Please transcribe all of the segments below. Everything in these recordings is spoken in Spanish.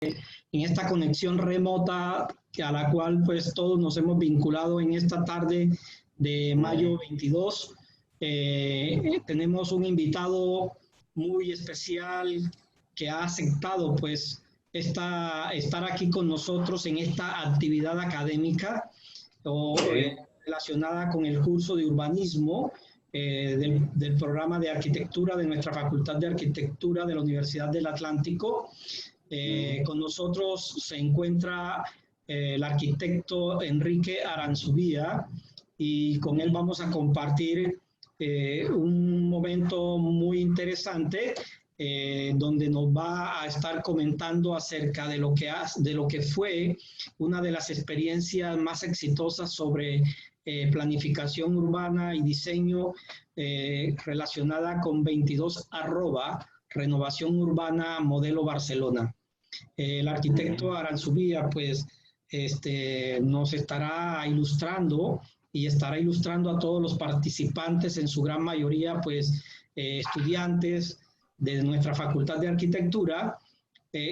en esta conexión remota a la cual pues todos nos hemos vinculado en esta tarde de mayo 22. Tenemos un invitado muy especial que ha aceptado pues estar aquí con nosotros en esta actividad académica relacionada con el curso de urbanismo del programa de arquitectura de nuestra Facultad de Arquitectura de la Universidad del Atlántico. Con nosotros se encuentra el arquitecto Enrique Aranzubía y con él vamos a compartir un momento muy interesante donde nos va a estar comentando acerca de lo que fue una de las experiencias más exitosas sobre planificación urbana y diseño relacionada con 22 Renovación Urbana Modelo Barcelona. El arquitecto Aranzubía pues nos estará ilustrando y estará ilustrando a todos los participantes, en su gran mayoría pues estudiantes de nuestra Facultad de Arquitectura,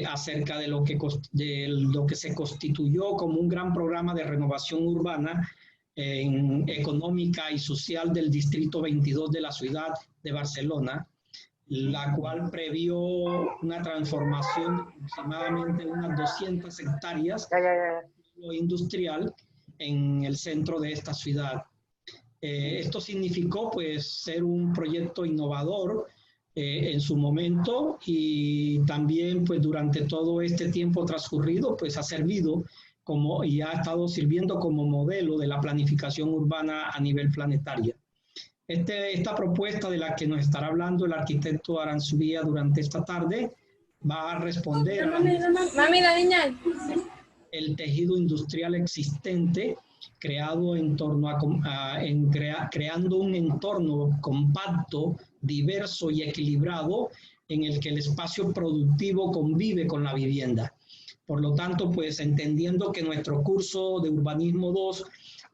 acerca de lo que se constituyó como un gran programa de renovación urbana económica y social del Distrito 22 de la ciudad de Barcelona, la cual previó una transformación de aproximadamente unas 200 hectáreas industrial en el centro de esta ciudad. Esto significó pues ser un proyecto innovador en su momento, y también pues durante todo este tiempo transcurrido pues ha servido y ha estado sirviendo como modelo de la planificación urbana a nivel planetario. Esta propuesta de la que nos estará hablando el arquitecto Aranzubía durante esta tarde va a responder el tejido industrial existente, creado en torno creando un entorno compacto, diverso y equilibrado en el que el espacio productivo convive con la vivienda. Por lo tanto, pues entendiendo que nuestro curso de Urbanismo 2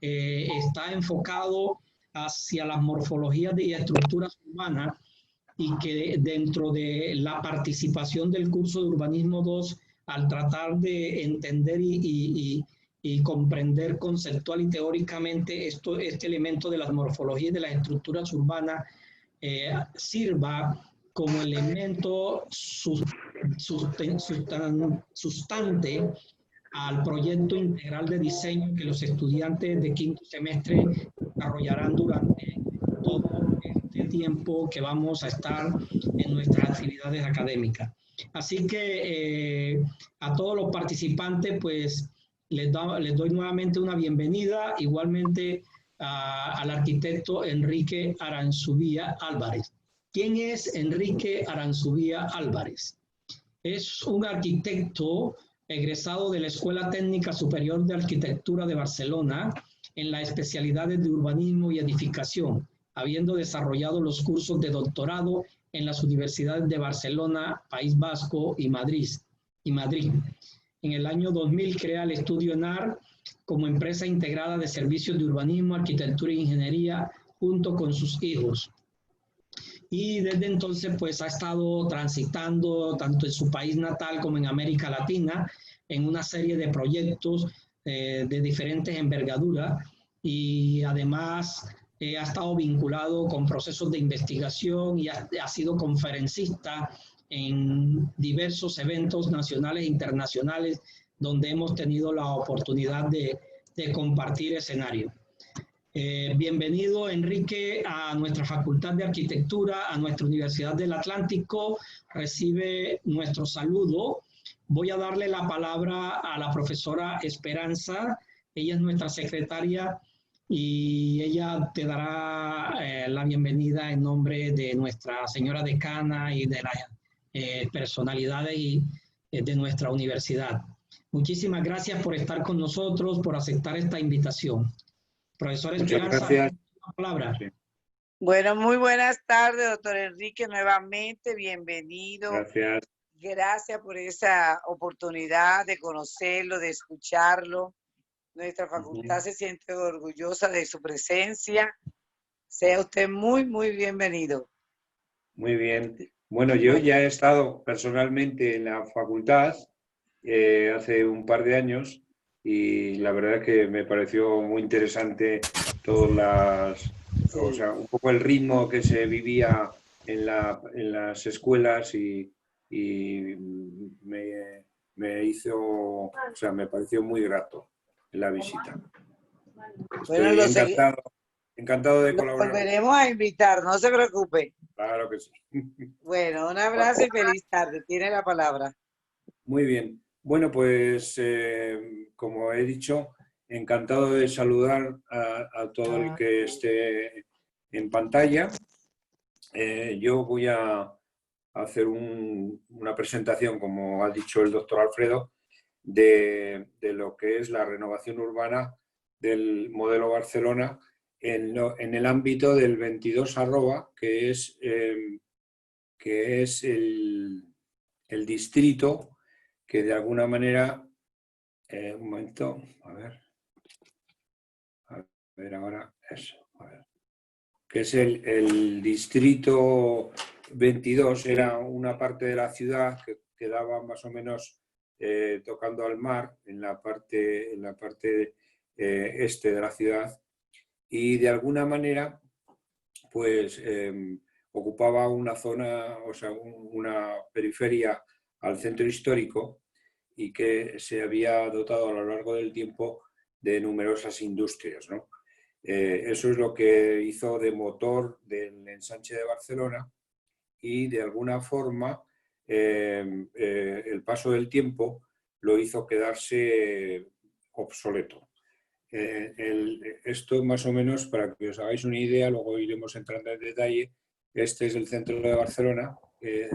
está enfocado hacia las morfologías y estructuras urbanas, y que dentro de la participación del curso de Urbanismo 2, al tratar de entender y comprender conceptual y teóricamente este elemento de las morfologías y de las estructuras urbanas, sirva como elemento sustante al proyecto integral de diseño que los estudiantes de quinto semestre desarrollarán durante todo este tiempo que vamos a estar en nuestras actividades académicas. Así que a todos los participantes pues les doy nuevamente una bienvenida, igualmente al arquitecto Enrique Aranzubía Álvarez. ¿Quién es Enrique Aranzubía Álvarez? Es un arquitecto egresado de la Escuela Técnica Superior de Arquitectura de Barcelona en las especialidades de urbanismo y edificación, habiendo desarrollado los cursos de doctorado en las universidades de Barcelona, País Vasco y Madrid. En el año 2000 crea el estudio ENAR como empresa integrada de servicios de urbanismo, arquitectura e ingeniería junto con sus hijos. Y desde entonces pues ha estado transitando tanto en su país natal como en América Latina en una serie de proyectos de diferentes envergaduras, y además ha estado vinculado con procesos de investigación y ha sido conferencista en diversos eventos nacionales e internacionales donde hemos tenido la oportunidad de compartir escenario. Bienvenido, Enrique, a nuestra Facultad de Arquitectura, a nuestra Universidad del Atlántico. Recibe nuestro saludo. Voy a darle la palabra a la profesora Esperanza. Ella es nuestra secretaria y ella te dará la bienvenida en nombre de nuestra señora decana y de las personalidades de nuestra universidad. Muchísimas gracias por estar con nosotros, por aceptar esta invitación. Profesor Esperanza, muchas gracias. La palabra. Sí. Bueno, muy buenas tardes, doctor Enrique, nuevamente, bienvenido. Gracias. Gracias por esa oportunidad de conocerlo, de escucharlo. Nuestra facultad se siente orgullosa de su presencia. Sea usted muy, muy bienvenido. Muy bien. Bueno, yo ya he estado personalmente en la facultad hace un par de años y la verdad es que me pareció muy interesante o sea, un poco el ritmo que se vivía en las escuelas y me hizo, o sea, me pareció muy grato la visita. Bueno, Estoy encantado de lo colaborar. volveremos a invitar, no se preocupe. Claro que sí. Bueno, un abrazo y feliz tarde. Tiene la palabra. Muy bien. Bueno, pues como he dicho, encantado de saludar a todo el que esté en pantalla. Yo voy a hacer una presentación, como ha dicho el doctor Alfredo, de lo que es la renovación urbana del modelo Barcelona en el ámbito del 22 arroba, que es el distrito que de alguna manera, un momento, a ver ahora, eso, a ver, que es el distrito 22, era una parte de la ciudad que quedaba más o menos tocando al mar, en la parte este de la ciudad, y de alguna manera, pues ocupaba una zona, o sea, una periferia al centro histórico y que se había dotado a lo largo del tiempo de numerosas industrias, ¿no? Eso es lo que hizo de motor del ensanche de Barcelona y de alguna forma el paso del tiempo lo hizo quedarse obsoleto. Esto más o menos, para que os hagáis una idea, luego iremos entrando en detalle, este es el centro de Barcelona,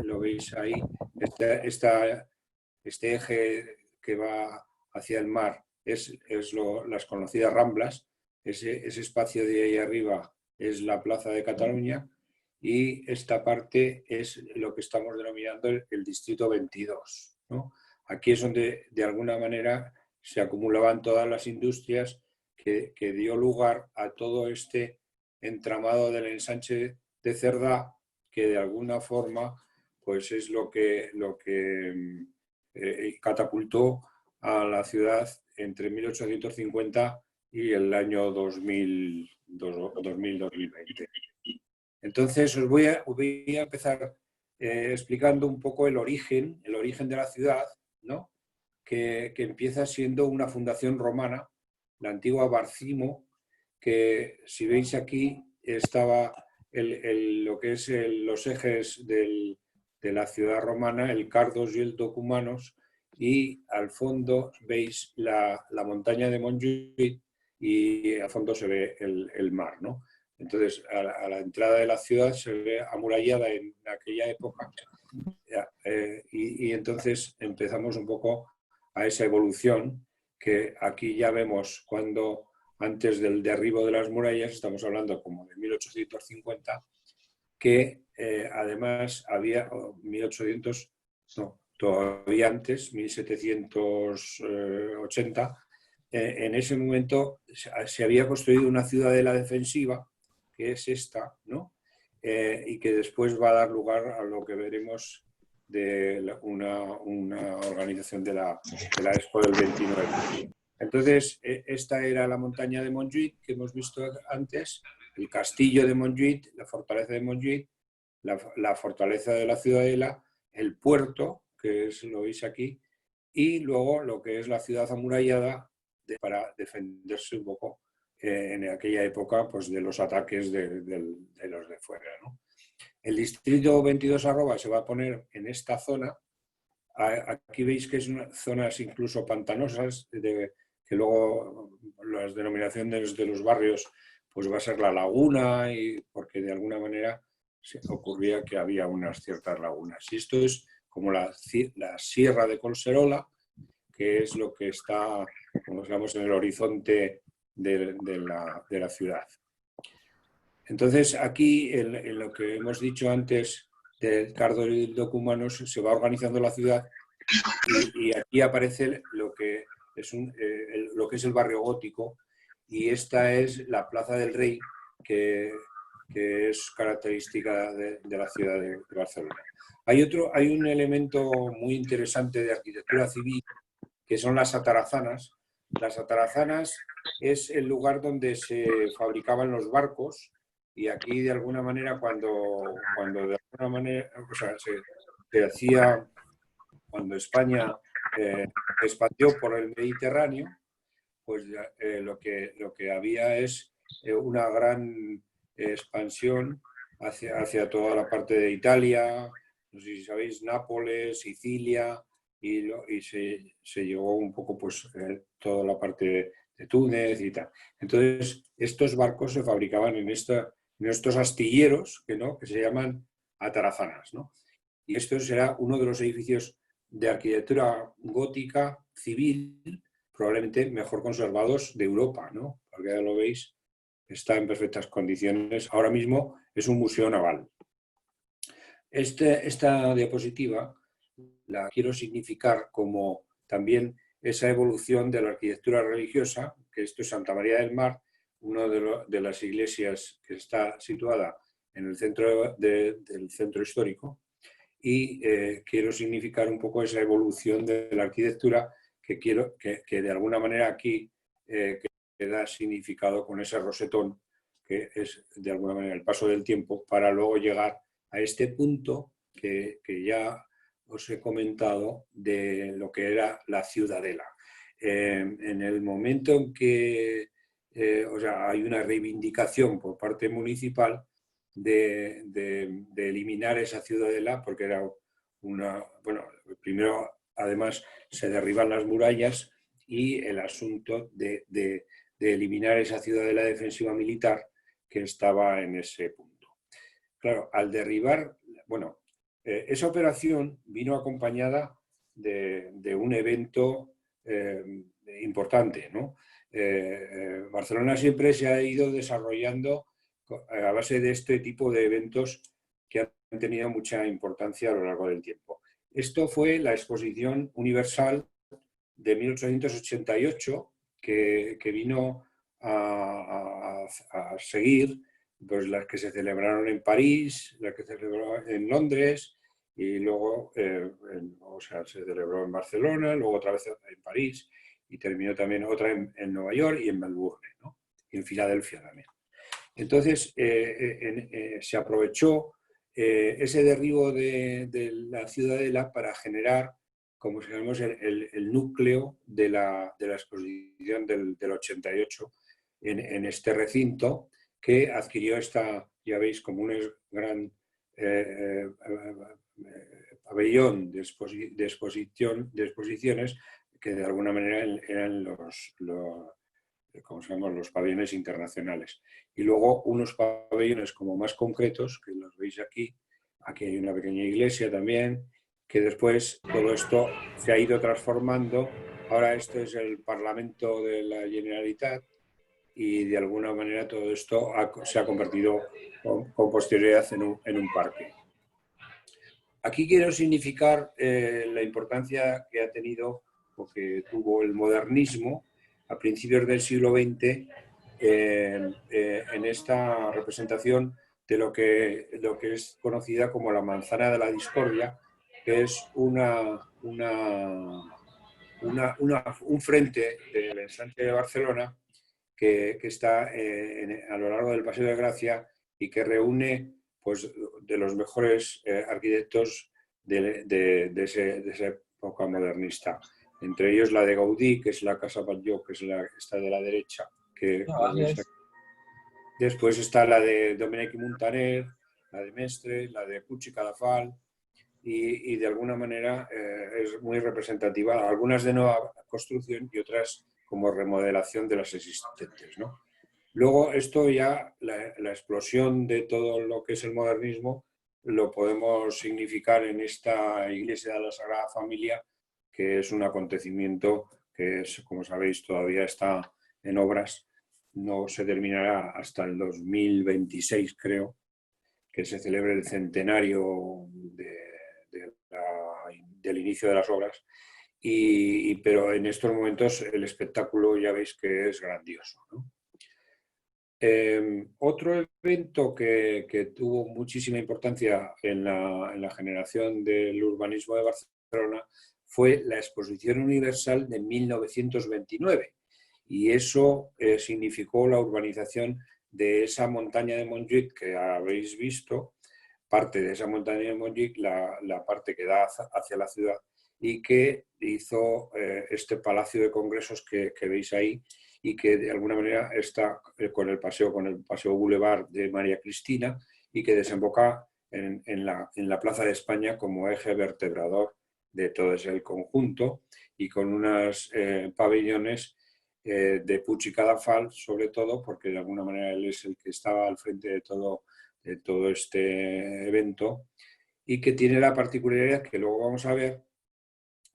lo veis ahí, este eje que va hacia el mar es las conocidas Ramblas, ese espacio de ahí arriba es la Plaza de Cataluña y esta parte es lo que estamos denominando el Distrito 22, ¿no? Aquí es donde de alguna manera se acumulaban todas las industrias que dio lugar a todo este entramado del ensanche de Cerdá, que de alguna forma pues es lo que catapultó a la ciudad entre 1850 y el año 2020. Entonces os voy a empezar explicando un poco el origen de la ciudad, ¿no? que empieza siendo una fundación romana, la antigua Barcimo, que si veis aquí estaba lo que es los ejes de la ciudad romana, el Cardos y el Documanos, y al fondo veis la montaña de Montjuïc y al fondo se ve el mar, ¿no? Entonces, a la entrada de la ciudad se ve amurallada en aquella época y entonces empezamos un poco a esa evolución que aquí ya vemos cuando antes del derribo de las murallas, estamos hablando como de 1850, que además había 1800, no, todavía antes, 1780, en ese momento se había construido una ciudadela defensiva, que es esta, ¿no? Y que después va a dar lugar a lo que veremos de una organización de la Expo del 29. Entonces, esta era la montaña de Montjuïc que hemos visto antes, el castillo de Montjuïc, la fortaleza de Montjuïc, la fortaleza de la ciudadela, el puerto, que lo veis aquí, y luego lo que es la ciudad amurallada para defenderse un poco en aquella época pues, de los ataques de los de fuera, ¿no? El distrito 22 arroba se va a poner en esta zona. Aquí veis que es zonas incluso pantanosas, que luego las denominaciones de los barrios pues va a ser la laguna, y porque de alguna manera se ocurría que había unas ciertas lagunas. Y esto es como la Sierra de Collserola, que es lo que está, como digamos, en el horizonte de la ciudad. Entonces, aquí, en lo que hemos dicho antes del Cardo y del Documanos, se va organizando la ciudad y aquí aparece lo que es el barrio gótico, y esta es la Plaza del Rey, que que es característica de la ciudad de Barcelona. Hay un elemento muy interesante de arquitectura civil, que son las atarazanas. Las atarazanas es el lugar donde se fabricaban los barcos, y aquí de alguna manera cuando de alguna manera, o sea, se hacía, cuando España se expandió por el Mediterráneo, pues lo que había es una gran expansión hacia toda la parte de Italia, no sé si sabéis, Nápoles, Sicilia, y se llevó un poco pues toda la parte de Túnez y tal. Entonces, estos barcos se fabricaban en estos astilleros que se llaman atarazanas, ¿no? Y esto será uno de los edificios de arquitectura gótica civil probablemente mejor conservados de Europa, ¿no? Porque ya lo veis, está en perfectas condiciones. Ahora mismo es un museo naval. Esta diapositiva la quiero significar como también esa evolución de la arquitectura religiosa, que esto es Santa María del Mar, una de las iglesias que está situada en el centro del centro histórico, y quiero significar un poco esa evolución de la arquitectura que de alguna manera aquí que da significado con ese rosetón, que es de alguna manera el paso del tiempo, para luego llegar a este punto que ya os he comentado de lo que era la ciudadela. En el momento en que hay una reivindicación por parte municipal de eliminar esa ciudadela, porque era primero además se derriban las murallas, y el asunto de eliminar esa ciudadela defensiva militar que estaba en ese punto. Claro, al derribar, esa operación vino acompañada de un evento importante, ¿no? Barcelona siempre se ha ido desarrollando a base de este tipo de eventos que han tenido mucha importancia a lo largo del tiempo. Esto fue la Exposición Universal de 1888, que vino a seguir pues, las que se celebraron en París, las que se celebraron en Londres, y luego se celebró en Barcelona, luego otra vez en París, y terminó también otra en Nueva York y en Melbourne, ¿no? Y en Filadelfia también. Entonces, se aprovechó ese derribo de la ciudadela para generar, como sabemos, el núcleo de la exposición del 88 en este recinto, que adquirió ya veis, como un gran pabellón de exposiciones, que de alguna manera eran los pabellones internacionales. Y luego unos pabellones como más concretos, que los veis aquí. Aquí hay una pequeña iglesia también, que después todo esto se ha ido transformando. Ahora esto es el Parlamento de la Generalitat, y de alguna manera todo esto se ha convertido con posterioridad en un parque. Aquí quiero significar la importancia que ha tenido, o que tuvo el modernismo a principios del siglo XX en esta representación de lo que es conocida como la manzana de la discordia, que es un frente del ensanche de Barcelona que está a lo largo del Paseo de Gracia, y que reúne pues, de los mejores arquitectos de esa época modernista. Entre ellos la de Gaudí, que es la Casa Batlló, que es esta de la derecha. Después está la de Domènech i Muntaner, la de Mestre, la de Puig i Cadafal, y de alguna manera es muy representativa, algunas de nueva construcción y otras como remodelación de las existentes, ¿no? Luego esto ya, la explosión de todo lo que es el modernismo, lo podemos significar en esta iglesia de la Sagrada Familia, que es un acontecimiento que, como sabéis, todavía está en obras. No se terminará hasta el 2026, creo, que se celebre el centenario del inicio de las obras. Pero en estos momentos el espectáculo ya veis que es grandioso, ¿no? Otro evento que tuvo muchísima importancia en la generación del urbanismo de Barcelona fue la Exposición Universal de 1929. Y eso significó la urbanización de esa montaña de Montjuïc que habéis visto, parte de esa montaña de Montjuïc, la parte que da hacia la ciudad, y que hizo este palacio de congresos que veis ahí, y que de alguna manera está con el paseo Boulevard de María Cristina, y que desemboca en la Plaza de España como eje vertebrador de todo ese conjunto, y con unos pabellones de Puig i Cadafalch, sobre todo, porque de alguna manera él es el que estaba al frente de todo este evento, y que tiene la particularidad que luego vamos a ver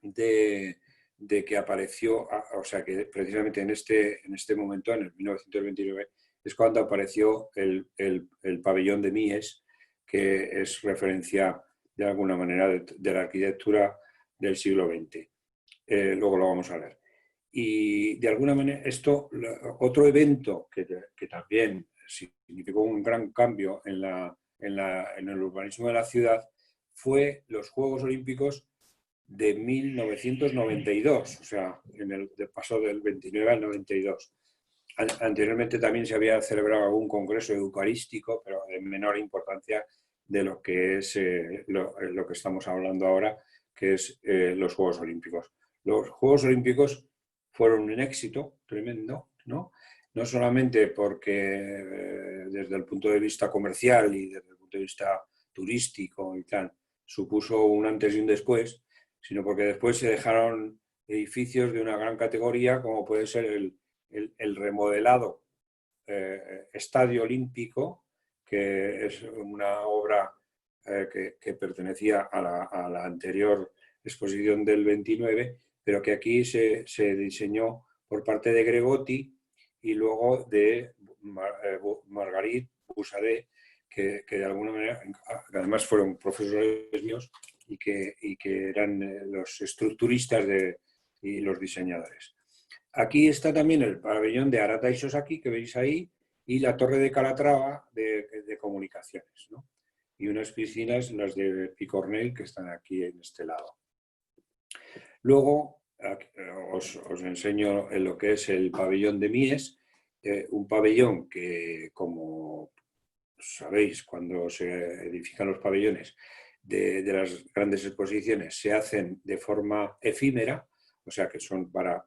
de que apareció, o sea que precisamente en este momento, en el 1929, es cuando apareció el pabellón de Mies, que es referencia de alguna manera de la arquitectura del siglo XX. Luego lo vamos a ver. Y de alguna manera, otro evento que también significó un gran cambio en el urbanismo de la ciudad fue los Juegos Olímpicos de 1992, o sea, pasó del 29 al 92. Anteriormente también se había celebrado algún congreso eucarístico, pero de menor importancia de lo que es lo que estamos hablando ahora, que es los Juegos Olímpicos. Los Juegos Olímpicos fueron un éxito tremendo, ¿no? No solamente porque desde el punto de vista comercial y desde el punto de vista turístico y tal, supuso un antes y un después, sino porque después se dejaron edificios de una gran categoría, como puede ser el remodelado Estadio Olímpico, que es una obra que pertenecía a la anterior exposición del 29, pero que aquí se diseñó por parte de Gregotti y luego de Marguerite Boussadet, que de alguna manera, además fueron profesores míos y que eran los estructuristas y los diseñadores. Aquí está también el pabellón de Arata y Sosaki, que veis ahí, y la torre de Calatrava de comunicaciones, ¿no? Y unas piscinas, las de Picornell, que están aquí en este lado. Luego os enseño lo que es el pabellón de Mies, un pabellón que, como sabéis, cuando se edifican los pabellones de las grandes exposiciones, se hacen de forma efímera, o sea que son para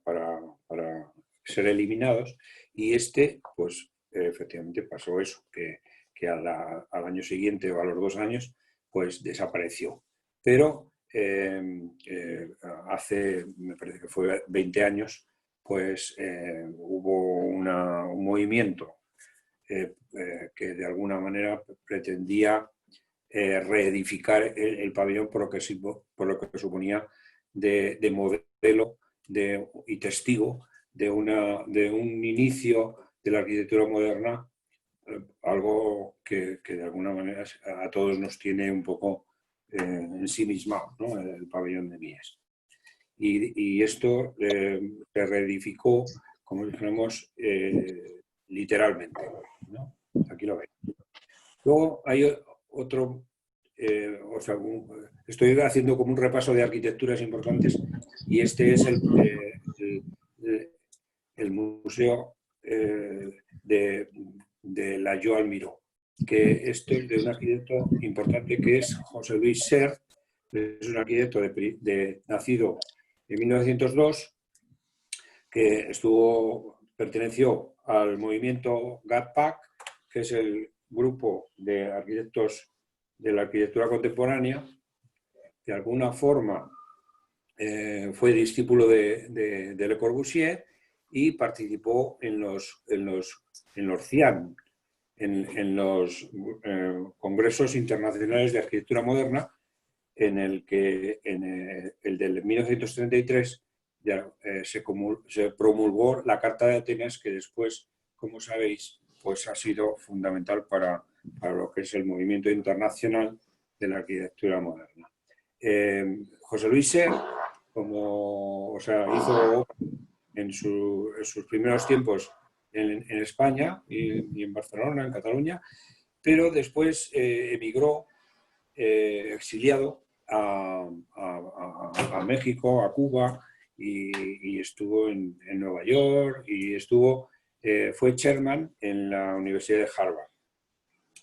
ser eliminados, y pues efectivamente pasó eso, que al año siguiente o a los 2 años, pues desapareció. Pero hace, me parece que fue 20 años, pues hubo un movimiento que de alguna manera pretendía reedificar el pabellón por lo que suponía de modelo y testigo de un inicio de la arquitectura moderna, algo que de alguna manera a todos nos tiene un poco ensimismados, ¿no? El pabellón de Mies. Y esto se reedificó, como dijéramos, literalmente, ¿no? Aquí lo veis. Luego hay otro, estoy haciendo como un repaso de arquitecturas importantes, y este es el museo de la Joan Miró, que esto es de un arquitecto importante que es José Luis Sert, es un arquitecto nacido en 1902, que perteneció al movimiento GATPAC, que es el grupo de arquitectos de la arquitectura contemporánea. De alguna forma fue discípulo de Le Corbusier y participó en los CIAM, en los congresos internacionales de arquitectura moderna, en el que en el del 1933 ya, se promulgó la Carta de Atenas, que después, como sabéis, pues ha sido fundamental para lo que es el movimiento internacional de la arquitectura moderna. José Luis Sert, hizo en sus primeros tiempos en España y en Barcelona, en Cataluña, pero después emigró exiliado a México, a Cuba, y estuvo en Nueva York y fue chairman en la Universidad de Harvard.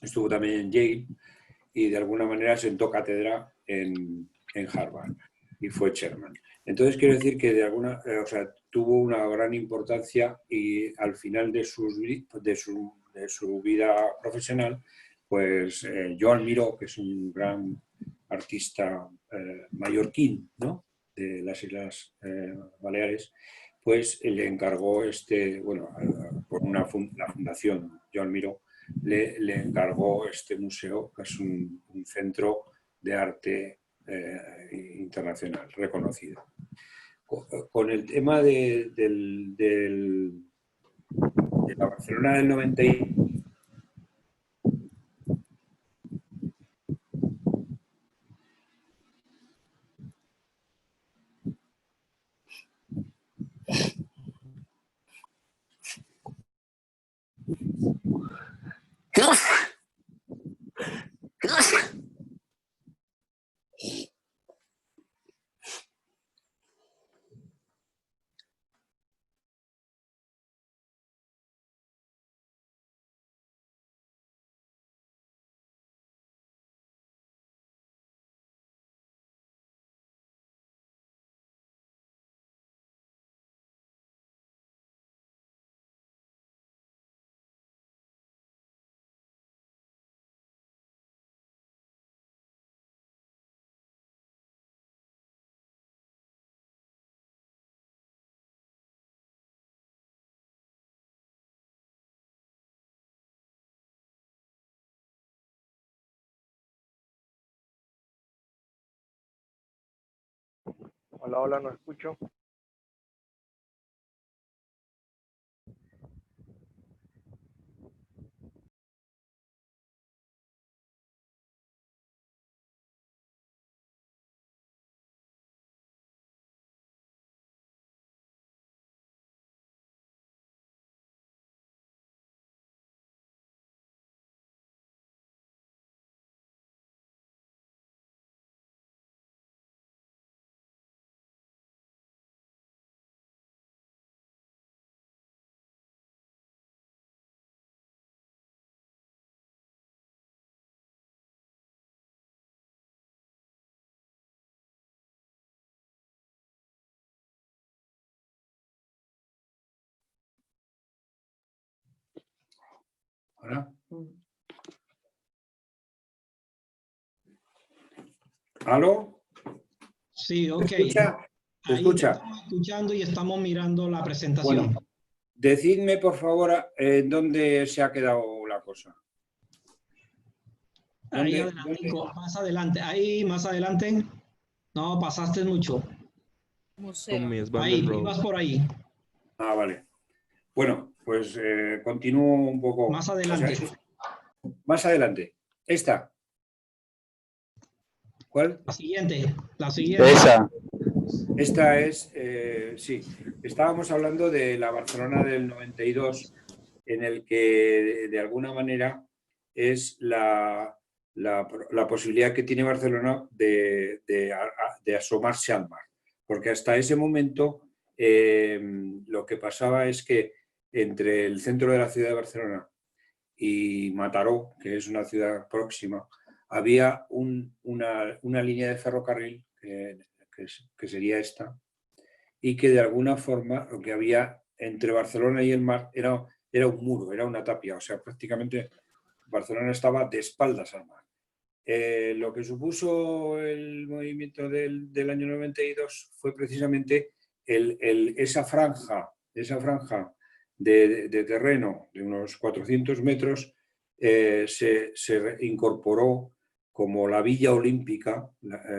Estuvo también en Yale y de alguna manera sentó cátedra en Harvard y fue chairman. Entonces quiero decir que tuvo una gran importancia y al final de su vida profesional, pues yo admiro, que es un gran artista mallorquín, ¿no?, de las Islas Baleares, pues le encargó por la fundación Joan Miró, le encargó este museo, que es un centro de arte internacional reconocido. Con el tema de la Barcelona del 90. Hola, hola, no escucho. ¿Ahora? ¿Aló? Sí, ok. ¿Se escucha? ¿Se Ahí escucha? estamos escuchando y estamos mirando la presentación. Bueno, decidme, por favor, dónde se ha quedado la cosa. Ahí ¿Dónde? más adelante. Ahí, más adelante. No, pasaste mucho. Ahí, ibas por ahí. Ah, vale. Bueno, pues continúo un poco. Más adelante. Más adelante. Esta. ¿Cuál? La siguiente. La siguiente. Esa. Esta es, sí, estábamos hablando de la Barcelona del 92, en el que de alguna manera es la posibilidad que tiene Barcelona de asomarse al mar. Porque hasta ese momento lo que pasaba es que entre el centro de la ciudad de Barcelona y Mataró, que es una ciudad próxima, había una línea de ferrocarril que sería esta, y que de alguna forma lo que había entre Barcelona y el mar era un muro, era una tapia, o sea, prácticamente Barcelona estaba de espaldas al mar. Lo que supuso el movimiento del año 92 fue precisamente esa franja de terreno de unos 400 metros se incorporó como la Villa Olímpica,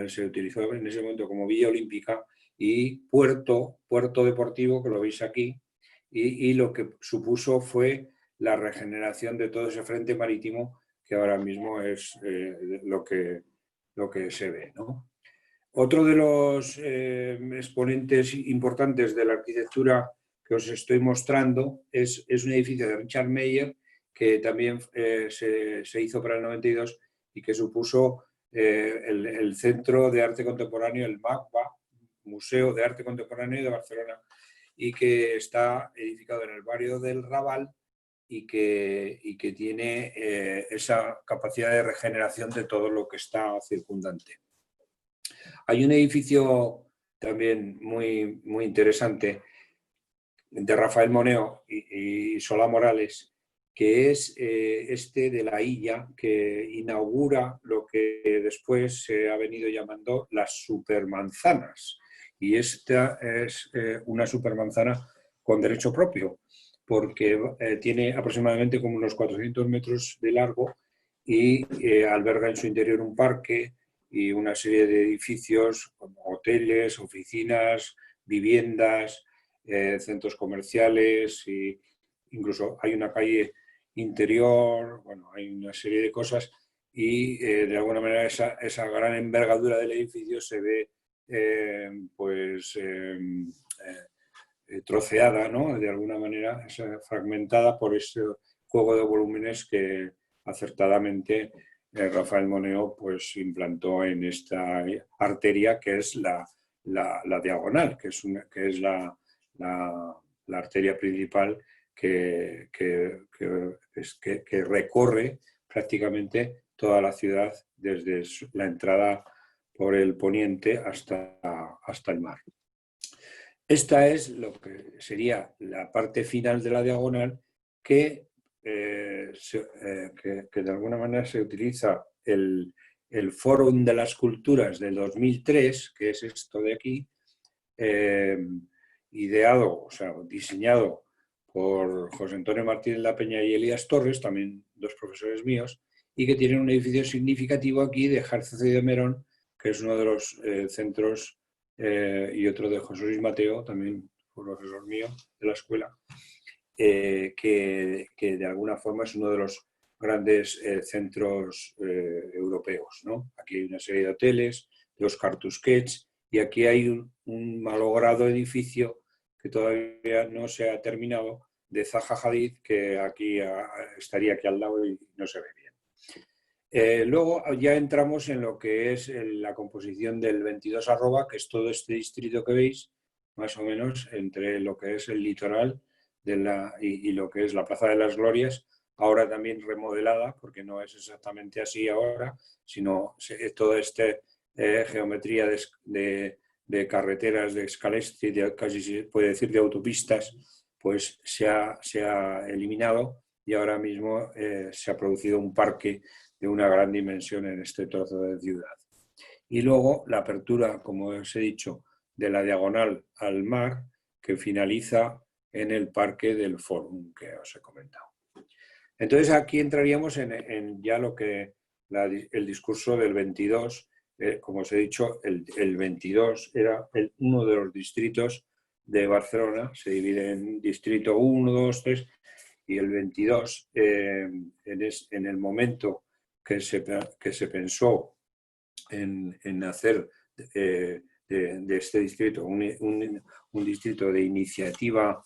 se utilizó en ese momento como Villa Olímpica y puerto deportivo, que lo veis aquí, y lo que supuso fue la regeneración de todo ese frente marítimo que ahora mismo es lo que se ve, ¿no? Otro de los exponentes importantes de la arquitectura que os estoy mostrando es un edificio de Richard Meyer que también se hizo para el 92 y que supuso el Centro de Arte Contemporáneo, el MACBA, Museo de Arte Contemporáneo de Barcelona, y que está edificado en el barrio del Raval y que tiene esa capacidad de regeneración de todo lo que está circundante. Hay un edificio también muy, muy interesante de Rafael Moneo y Solá Morales, que es este de la Illa, que inaugura lo que después se ha venido llamando las supermanzanas. Y esta es una supermanzana con derecho propio, porque tiene aproximadamente como unos 400 metros de largo y alberga en su interior un parque y una serie de edificios como hoteles, oficinas, viviendas, centros comerciales, y incluso hay una calle interior, bueno, hay una serie de cosas y de alguna manera esa gran envergadura del edificio se ve troceada, ¿no? De alguna manera fragmentada por ese juego de volúmenes que acertadamente Rafael Moneo pues implantó en esta arteria que es la diagonal, que es la arteria principal que recorre prácticamente toda la ciudad desde la entrada por el poniente hasta el mar. Esta es lo que sería la parte final de la diagonal que de alguna manera se utiliza el Fórum de las Culturas del 2003, que es esto de aquí, ideado, o sea, diseñado por José Antonio Martínez La Peña y Elías Torres, también dos profesores míos, y que tienen un edificio significativo aquí de Járcez y de Merón, que es uno de los centros, y otro de José Luis Mateo, también profesor mío de la escuela, que de alguna forma es uno de los grandes centros europeos, ¿no? Aquí hay una serie de hoteles, los Cartusquets, y aquí hay un malogrado edificio que todavía no se ha terminado, de Zaha Hadid, que aquí estaría aquí al lado y no se ve bien. Luego ya entramos en lo que es la composición del 22 arroba, que es todo este distrito que veis, más o menos entre lo que es el litoral y lo que es la Plaza de las Glorias, ahora también remodelada, porque no es exactamente así ahora, sino toda esta geometría de carreteras, de escalés, casi se puede decir de autopistas, pues se ha eliminado y ahora mismo se ha producido un parque de una gran dimensión en este trozo de ciudad. Y luego la apertura, como os he dicho, de la diagonal al mar, que finaliza en el parque del Fórum que os he comentado. Entonces aquí entraríamos en ya lo que el discurso del 22, como os he dicho, el 22 era uno de los distritos de Barcelona, se divide en distrito 1, 2, 3, y el 22, en el momento que se pensó en hacer de este distrito un distrito de iniciativa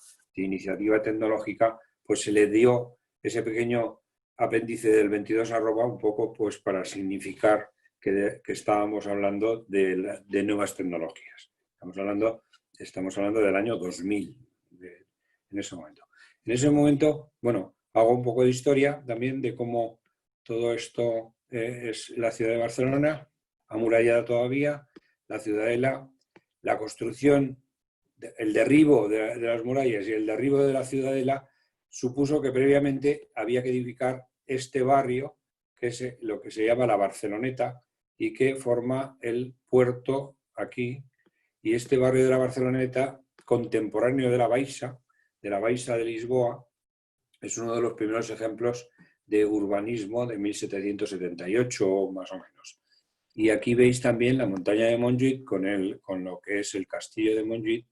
tecnológica, pues se le dio ese pequeño apéndice del 22 arroba un poco pues para significar que estábamos hablando de nuevas tecnologías. Estamos hablando del año 2000, en ese momento. En ese momento, bueno, hago un poco de historia también de cómo todo esto es la ciudad de Barcelona, amurallada todavía, la ciudadela, la construcción, el derribo de las murallas y el derribo de la ciudadela supuso que previamente había que edificar este barrio, que es lo que se llama la Barceloneta y que forma el puerto aquí. Y este barrio de la Barceloneta, contemporáneo de la Baixa de Lisboa, es uno de los primeros ejemplos de urbanismo de 1778 más o menos. Y aquí veis también la montaña de Montjuïc con lo que es el castillo de Montjuïc,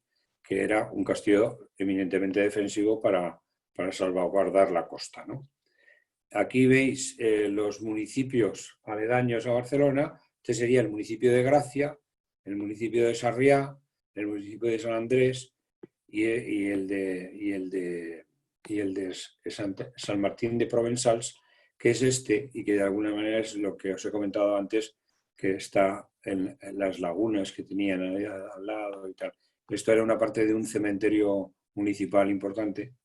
que era un castillo eminentemente defensivo para salvaguardar la costa, ¿no? Aquí veis los municipios aledaños a Barcelona. Este sería el municipio de Gracia, el municipio de Sarriá, el municipio de San Andrés y el de San Martín de Provençals, que es este, y que de alguna manera es lo que os he comentado antes, que está en las lagunas que tenían ahí al lado y tal. Esto era una parte de un cementerio municipal importante,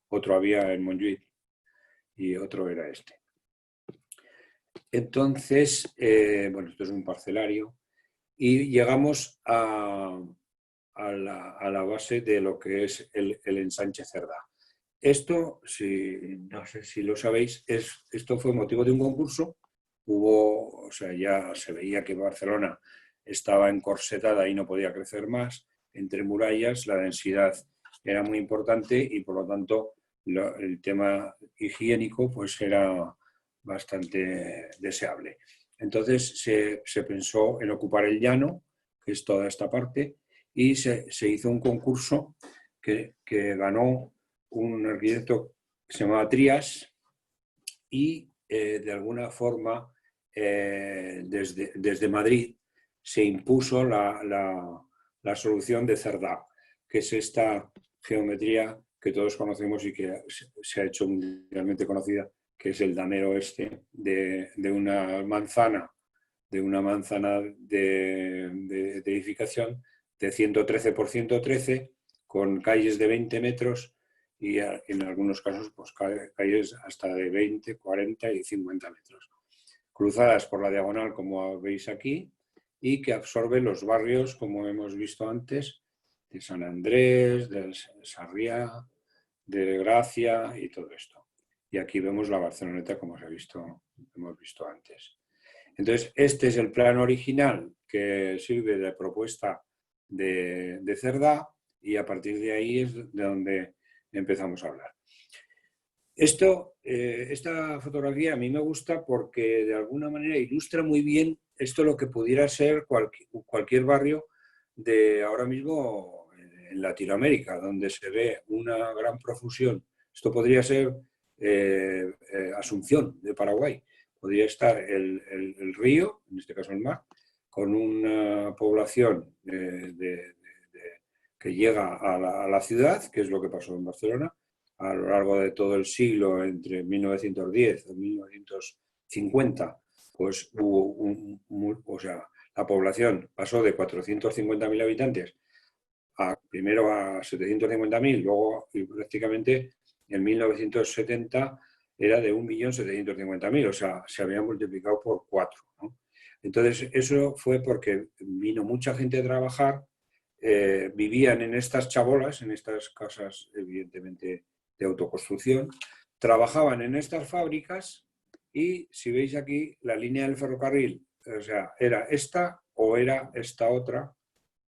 otro había en Montjuïc y otro era este. Entonces, bueno, esto es un parcelario y llegamos a la base de lo que es el ensanche Cerdá. Esto, no sé si lo sabéis, esto fue motivo de un concurso. O sea, ya se veía que Barcelona estaba encorsetada y no podía crecer más. Entre murallas la densidad era muy importante y por lo tanto el tema higiénico pues era bastante deseable. Entonces se pensó en ocupar el llano, que es toda esta parte, y se hizo un concurso que ganó un arquitecto que se llamaba Trías y de alguna forma desde Madrid se impuso la solución de Cerdá, que es esta geometría que todos conocemos y que se ha hecho mundialmente conocida, que es el damero este de una manzana de edificación de 113 por 113, con calles de 20 metros y en algunos casos pues, calles hasta de 20, 40 y 50 metros, cruzadas por la diagonal, como veis aquí, y que absorbe los barrios, como hemos visto antes, de San Andrés, de Sarriá, de Gracia y todo esto. Y aquí vemos la Barceloneta, como hemos visto antes. Entonces, este es el plano original que sirve de propuesta de Cerdá y a partir de ahí es de donde empezamos a hablar. Esta fotografía a mí me gusta porque de alguna manera ilustra muy bien esto lo que pudiera ser cualquier barrio de ahora mismo en Latinoamérica, donde se ve una gran profusión. Esto podría ser Asunción de Paraguay. Podría estar el río, en este caso el mar, con una población que llega a la ciudad, que es lo que pasó en Barcelona, a lo largo de todo el siglo, entre 1910 y 1950, pues hubo la población pasó de 450.000 habitantes primero a 750.000, luego y prácticamente en 1970 era de 1.750.000, o sea, se había multiplicado por 4, ¿no? Entonces, eso fue porque vino mucha gente a trabajar, vivían en estas chabolas, en estas casas, evidentemente, de autoconstrucción, trabajaban en estas fábricas y, si veis aquí, la línea del ferrocarril, o sea, era esta o era esta otra,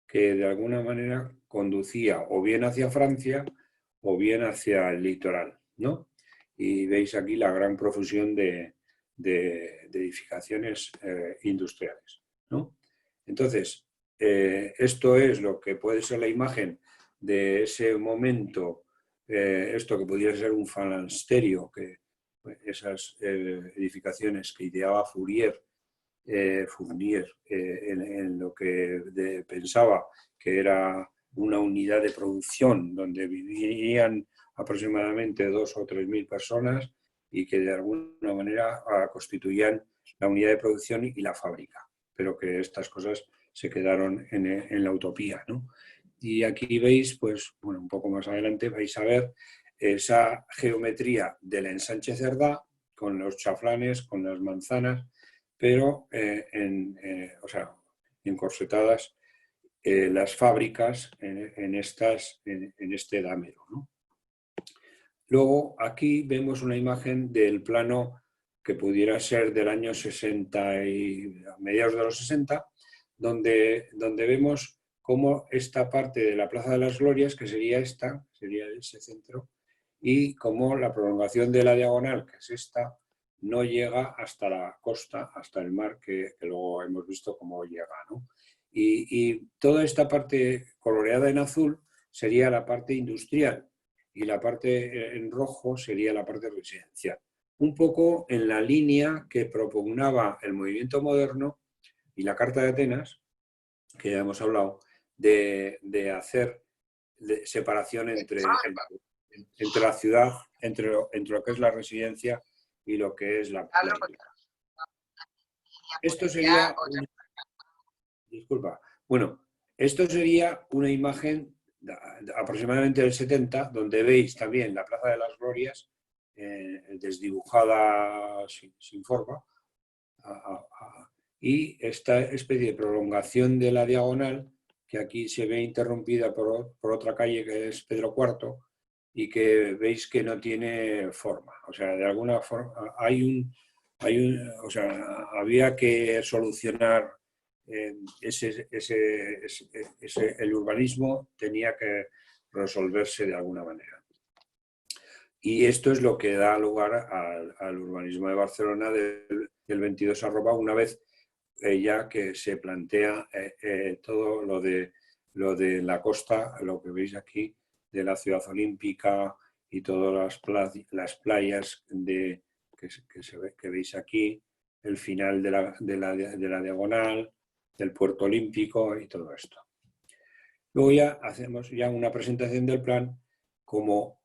que de alguna manera conducía o bien hacia Francia o bien hacia el litoral, ¿no? Y veis aquí la gran profusión de edificaciones industriales, ¿no? Entonces, esto es lo que puede ser la imagen de ese momento, esto que pudiera ser un falansterio, esas edificaciones que ideaba Fournier en lo que pensaba que era una unidad de producción donde vivían aproximadamente 2.000 o 3.000 personas y que de alguna manera constituían la unidad de producción y la fábrica, pero que estas cosas se quedaron en la utopía, ¿no? Y aquí veis, pues, bueno, un poco más adelante vais a ver esa geometría del ensanche Cerdá con los chaflanes, con las manzanas, pero encorsetadas las fábricas en este dámero, ¿no? Luego aquí vemos una imagen del plano que pudiera ser del año 60 y a mediados de los 60, donde vemos cómo esta parte de la Plaza de las Glorias, que sería ese centro, y cómo la prolongación de la diagonal, que es esta, no llega hasta la costa, hasta el mar, que luego hemos visto cómo llega, ¿no? Y toda esta parte coloreada en azul sería la parte industrial y la parte en rojo sería la parte residencial. Un poco en la línea que propugnaba el movimiento moderno y la Carta de Atenas, que ya hemos hablado, de hacer separación entre la ciudad, entre lo que es la residencia y lo que es la industria. Esto sería... Disculpa. Bueno, esto sería una imagen aproximadamente del 70, donde veis también la Plaza de las Glorias, desdibujada sin forma, y esta especie de prolongación de la diagonal, que aquí se ve interrumpida por otra calle que es Pedro IV, y que veis que no tiene forma. O sea, de alguna forma o sea, había que solucionar el urbanismo, tenía que resolverse de alguna manera. Y esto es lo que da lugar al urbanismo de Barcelona del 22 una vez ya que se plantea todo lo de la costa, lo que veis aquí, de la ciudad olímpica y todas las playas que veis aquí, el final de la diagonal, del puerto olímpico y todo esto. Luego ya hacemos ya una presentación del plan como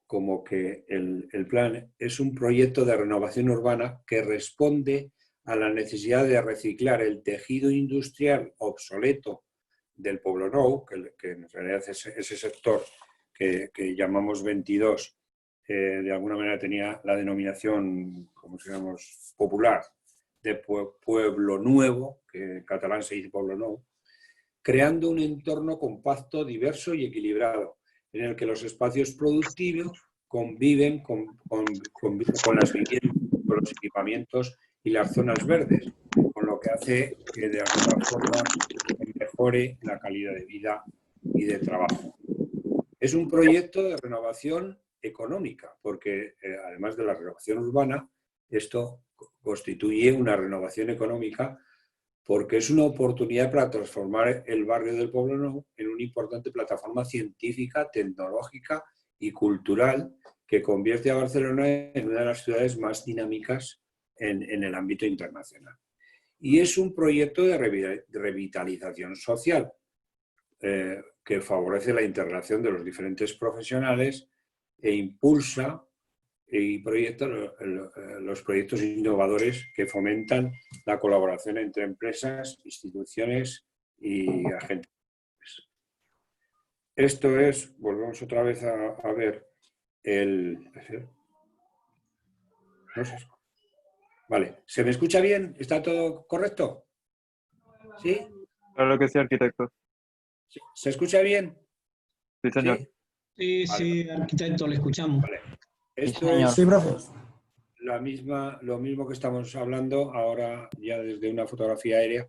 que el plan es un proyecto de renovación urbana que responde a la necesidad de reciclar el tejido industrial obsoleto del Poblenou, que en realidad es ese sector que llamamos 22, de alguna manera tenía la denominación, como digamos, popular, de pueblo nuevo, que en catalán se dice pueblo nuevo, creando un entorno compacto, diverso y equilibrado, en el que los espacios productivos conviven con las viviendas, con los equipamientos y las zonas verdes, con lo que hace que de alguna forma mejore la calidad de vida y de trabajo. Es un proyecto de renovación económica, porque además de la renovación urbana, esto constituye una renovación económica porque es una oportunidad para transformar el barrio del Poblenou en una importante plataforma científica, tecnológica y cultural que convierte a Barcelona en una de las ciudades más dinámicas en el ámbito internacional. Y es un proyecto de revitalización social que favorece la integración de los diferentes profesionales e impulsa y proyecta los proyectos innovadores que fomentan la colaboración entre empresas, instituciones y agentes. Esto es, volvemos otra vez a ver no sé. Vale, ¿se me escucha bien? ¿Está todo correcto? ¿Sí? Claro que sí, arquitecto. ¿Se escucha bien? Sí, señor. ¿Sí? Sí, Vale. sí, arquitecto, le escuchamos. Vale. Esto sí, es sí, profe. lo mismo que estamos hablando ahora ya desde una fotografía aérea,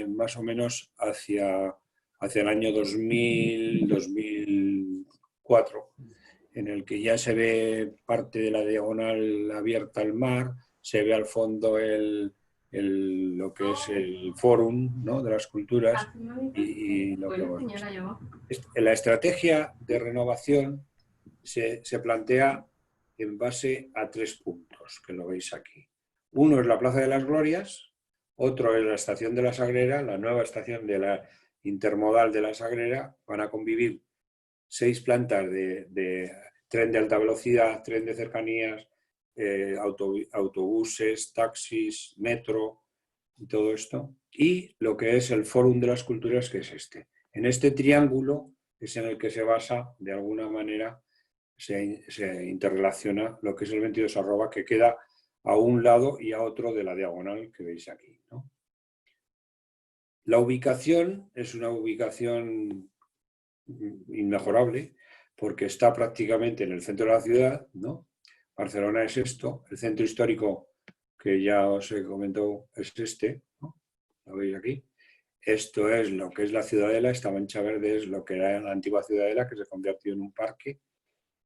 más o menos hacia el año 2000, 2004, en el que ya se ve parte de la diagonal abierta al mar, se ve al fondo lo que es el fórum, ¿no?, de las culturas y lo que hemos visto. La estrategia de renovación se plantea en base a 3 puntos, que lo veis aquí. Uno es la Plaza de las Glorias, otro es la Estación de la Sagrera, la nueva estación de la intermodal de la Sagrera. Van a convivir 6 plantas de tren de alta velocidad, tren de cercanías, autobuses, taxis, metro y todo esto. Y lo que es el Fórum de las Culturas, que es este. En este triángulo es en el que se basa, de alguna manera, se interrelaciona lo que es el 22 que queda a un lado y a otro de la diagonal que veis aquí, ¿no? La ubicación es una ubicación inmejorable porque está prácticamente en el centro de la ciudad, ¿no? Barcelona es esto, el centro histórico que ya os he comentado es este, ¿no? Lo veis aquí. Esto es lo que es la Ciudadela, esta mancha verde es lo que era la antigua Ciudadela, que se convirtió en un parque.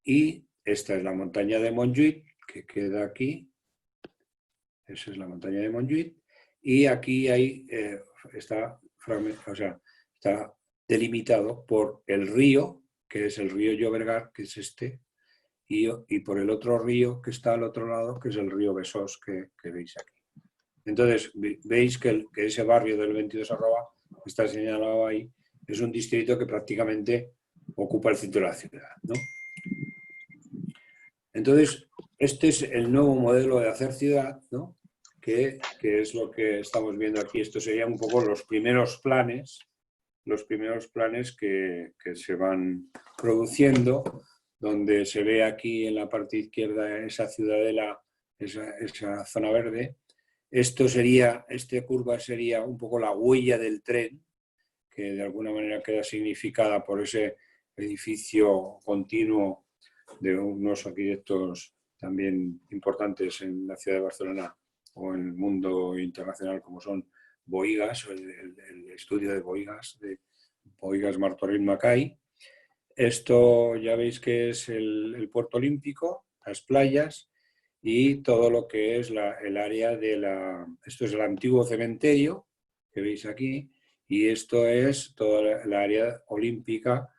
Y esta es la montaña de Montjuïc, que queda aquí. Esa es la montaña de Montjuïc. Y aquí está delimitado por el río, que es el río Llobregat, que es este, y por el otro río que está al otro lado, que es el río Besós, que veis aquí. Entonces, veis que ese barrio del 22 que está señalado ahí es un distrito que prácticamente ocupa el centro de la ciudad, ¿no? Entonces, este es el nuevo modelo de hacer ciudad, ¿no? Que es lo que estamos viendo aquí. Estos serían un poco los primeros planes que se van produciendo, donde se ve aquí en la parte izquierda esa ciudadela, esa zona verde. Esta curva sería un poco la huella del tren, que de alguna manera queda significada por ese edificio continuo de unos arquitectos también importantes en la ciudad de Barcelona o en el mundo internacional, como son Bohigas, el estudio de Bohigas Martorell Macay. Esto ya veis que es el puerto olímpico, las playas y todo lo que es el área esto es el antiguo cementerio que veis aquí, y esto es toda la área olímpica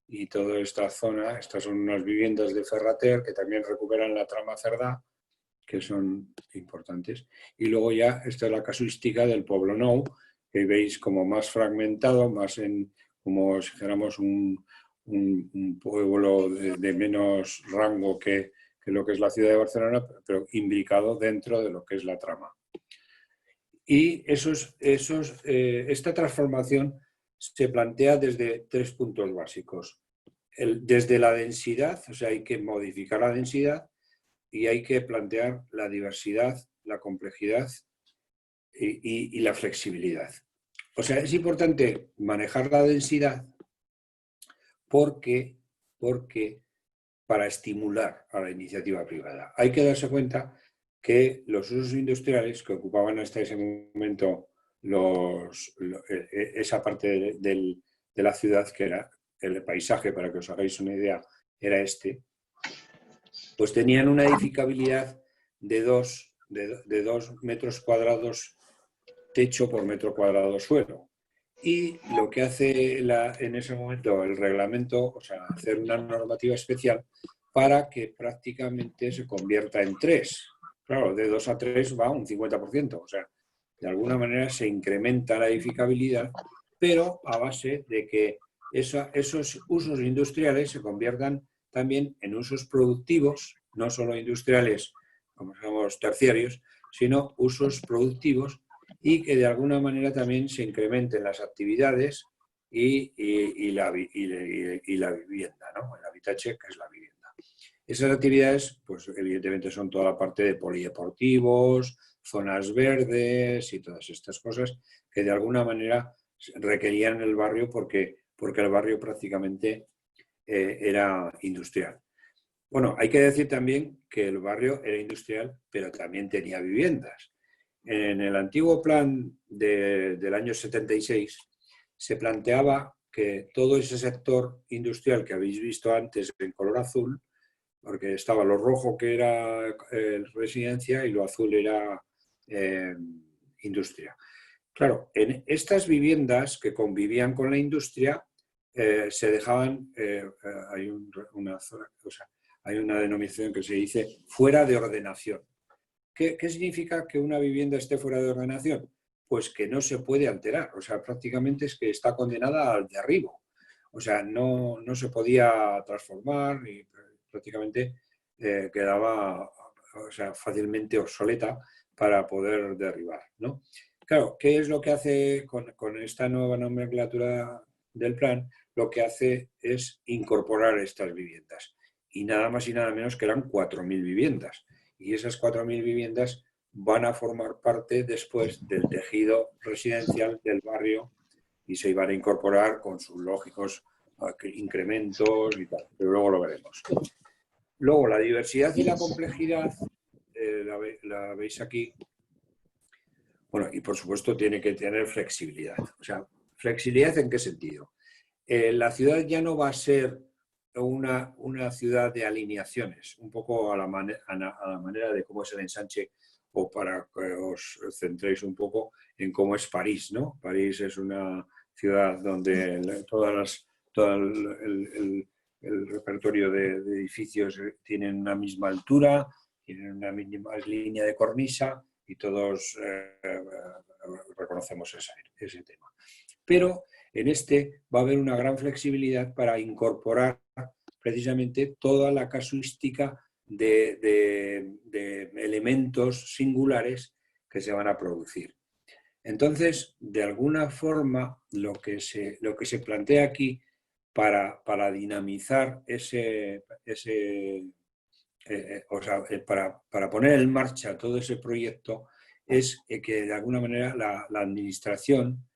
y toda esta zona. Estas son unas viviendas de Ferrater que también recuperan la trama Cerdá, que son importantes. Y luego ya esta es la casuística del Pueblo Nou, que veis como más fragmentado, como si dijéramos un pueblo de menos rango que lo que es la ciudad de Barcelona, pero imbricado dentro de lo que es la trama. Y esta transformación se plantea desde 3 puntos básicos. Desde la densidad, o sea, hay que modificar la densidad y hay que plantear la diversidad, la complejidad y la flexibilidad. O sea, es importante manejar la densidad porque para estimular a la iniciativa privada. Hay que darse cuenta que los usos industriales que ocupaban hasta ese momento esa parte de la ciudad, que era el paisaje, para que os hagáis una idea, era pues tenían una edificabilidad de 2 metros cuadrados techo por metro cuadrado suelo. Y lo que hace en ese momento el reglamento, o sea, hacer una normativa especial para que prácticamente se convierta en 3. Claro, de 2 a 3 va un 50%, o sea, de alguna manera se incrementa la edificabilidad, pero a base de que esos usos industriales se conviertan también en usos productivos, no solo industriales, como somos terciarios, sino usos productivos, y que de alguna manera también se incrementen las actividades y la vivienda, ¿no? El habitatge, que es la vivienda. Esas actividades, pues evidentemente son toda la parte de polideportivos, zonas verdes y todas estas cosas que de alguna manera requerían el barrio porque el barrio prácticamente era industrial. Bueno, hay que decir también que el barrio era industrial, pero también tenía viviendas. En el antiguo plan del año 76 se planteaba que todo ese sector industrial que habéis visto antes en color azul, porque estaba lo rojo que era residencia y lo azul era industria. Claro, en estas viviendas que convivían con la industria se dejaban, hay una denominación que se dice fuera de ordenación. ¿Qué significa que una vivienda esté fuera de ordenación? Pues que no se puede alterar, o sea, prácticamente es que está condenada al derribo. O sea, no se podía transformar y prácticamente quedaba, o sea, fácilmente obsoleta para poder derribar, ¿no? Claro, ¿qué es lo que hace con esta nueva nomenclatura del plan? Lo que hace es incorporar estas viviendas. Y nada más y nada menos que eran 4.000 viviendas. Y esas 4.000 viviendas van a formar parte después del tejido residencial del barrio y se iban a incorporar con sus lógicos incrementos y tal, pero luego lo veremos. Luego, la diversidad y la complejidad, la veis aquí. Bueno, y por supuesto tiene que tener flexibilidad. O sea, ¿flexibilidad en qué sentido? La ciudad ya no va a ser una ciudad de alineaciones, un poco a la manera de cómo es el ensanche, o para que os centréis un poco en cómo es París, ¿no? París es una ciudad donde todo el repertorio de edificios tienen una misma altura, tienen una misma línea de cornisa y todos reconocemos ese tema. Pero En este va a haber una gran flexibilidad para incorporar precisamente toda la casuística de elementos singulares que se van a producir. Entonces, de alguna forma, lo que se plantea aquí para dinamizar para poner en marcha todo ese proyecto es que de alguna manera la administración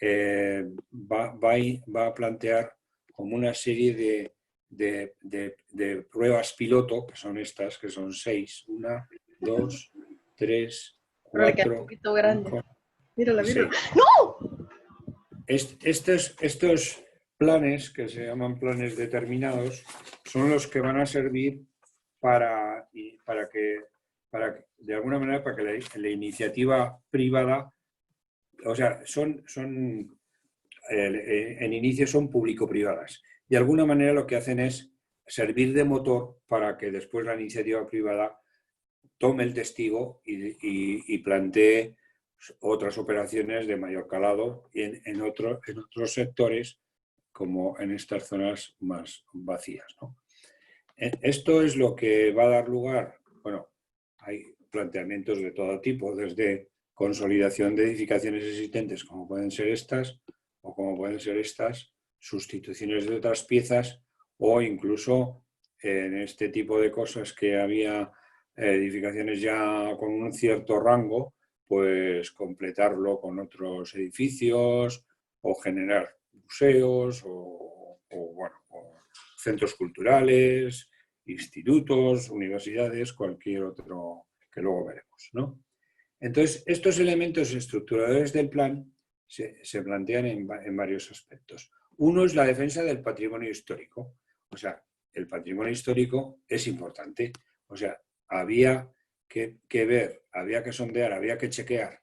va a plantear como una serie de pruebas piloto, que son estas, que son 6, 1, 2, 3, 4, 5, Mírala, y mírala. 6. ¡No! Estos planes, que se llaman planes determinados, son los que van a servir para que, de alguna manera, para que la iniciativa privada, o sea, en inicio son público-privadas. De alguna manera lo que hacen es servir de motor para que después la iniciativa privada tome el testigo y plantee otras operaciones de mayor calado en otros sectores, como en estas zonas más vacías, ¿no? Esto es lo que va a dar lugar, bueno, hay planteamientos de todo tipo, desde consolidación de edificaciones existentes, como pueden ser estas, o como pueden ser estas, sustituciones de otras piezas, o incluso en este tipo de cosas que había edificaciones ya con un cierto rango, pues completarlo con otros edificios, o generar museos, o centros culturales, institutos, universidades, cualquier otro que luego veremos, ¿no? Entonces, estos elementos estructuradores del plan se plantean en varios aspectos. Uno es la defensa del patrimonio histórico. O sea, el patrimonio histórico es importante. O sea, había que ver, había que sondear, había que chequear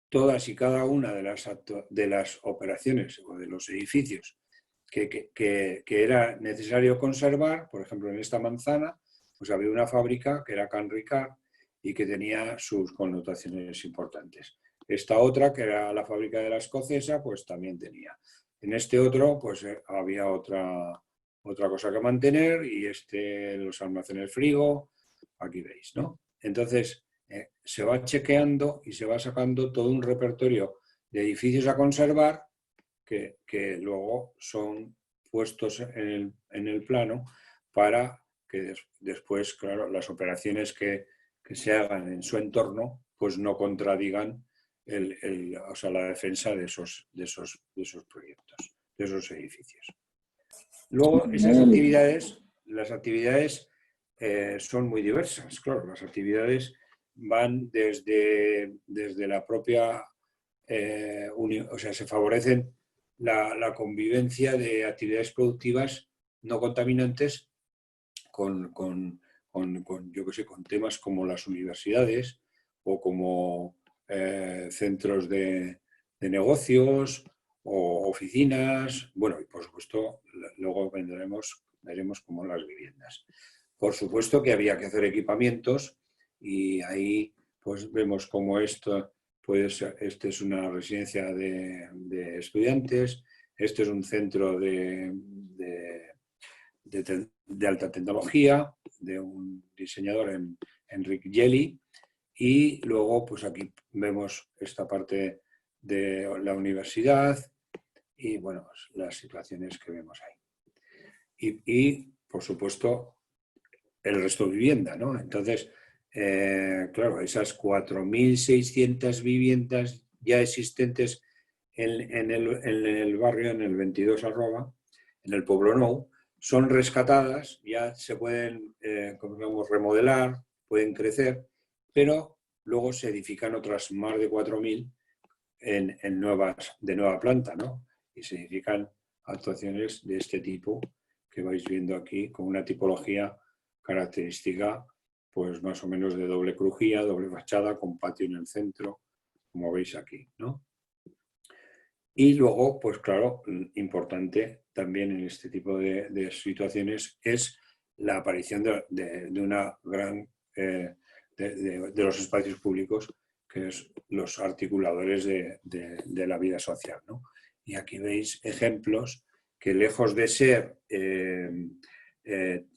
todas y cada una de las operaciones o de los edificios que era necesario conservar. Por ejemplo, en esta manzana pues había una fábrica que era Can Ricard y que tenía sus connotaciones importantes. Esta otra, que era la fábrica de la Escocesa, pues también tenía. En este otro, pues había otra cosa que mantener, y los almacenes frigo, aquí veis, ¿no? Entonces, se va chequeando y se va sacando todo un repertorio de edificios a conservar que luego son puestos en el plano para que después, claro, las operaciones que se hagan en su entorno pues no contradigan la defensa de esos proyectos, de esos edificios. Luego, las actividades son muy diversas. Claro, las actividades van desde la propia, se favorecen la convivencia de actividades productivas no contaminantes con temas como las universidades o como centros de negocios o oficinas. Bueno, y por supuesto, luego veremos cómo las viviendas. Por supuesto que había que hacer equipamientos, y ahí pues vemos cómo esto, pues este es una residencia de estudiantes, este es un centro de alta tecnología de un diseñador, Enric Geli, y luego pues aquí vemos esta parte de la universidad y bueno, pues, las situaciones que vemos ahí. Y por supuesto el resto de vivienda, ¿no? Entonces, claro, esas 4.600 viviendas ya existentes en el barrio, en el 22 arroba, en el Poblenou, son rescatadas, ya se pueden remodelar, pueden crecer, pero luego se edifican otras más de 4.000 de nueva planta, ¿no? Y se edifican actuaciones de este tipo que vais viendo aquí, con una tipología característica, pues más o menos de doble crujía, doble fachada, con patio en el centro, como veis aquí, ¿no? Y luego, pues claro, importante también en este tipo de situaciones es la aparición de una gran de los espacios públicos, que es los articuladores de la vida social, ¿no? Y aquí veis ejemplos que, lejos de ser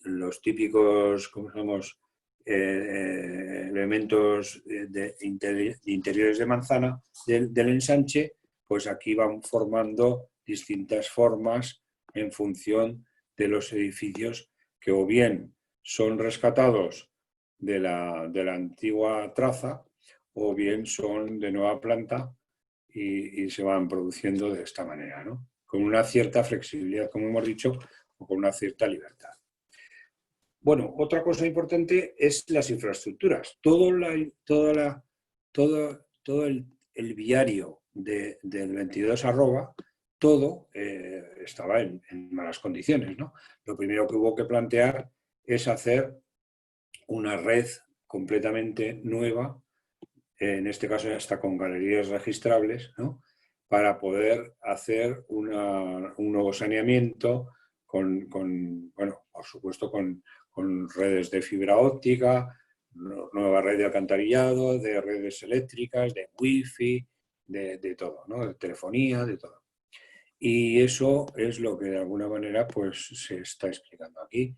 los típicos, ¿cómo llamamos?, elementos de interiores de manzana del ensanche, pues aquí van formando distintas formas en función de los edificios que o bien son rescatados de la antigua traza o bien son de nueva planta y se van produciendo de esta manera, ¿no? Con una cierta flexibilidad, como hemos dicho, o con una cierta libertad. Bueno, otra cosa importante es las infraestructuras. Todo el viario del 22 arroba, todo estaba en malas condiciones, ¿no? Lo primero que hubo que plantear es hacer una red completamente nueva, en este caso hasta con galerías registrables, ¿no?, para poder hacer un nuevo saneamiento bueno, por supuesto, con redes de fibra óptica, nueva red de alcantarillado, de redes eléctricas, de wifi, de todo, ¿no?, de telefonía, de todo. Y eso es lo que de alguna manera pues se está explicando aquí.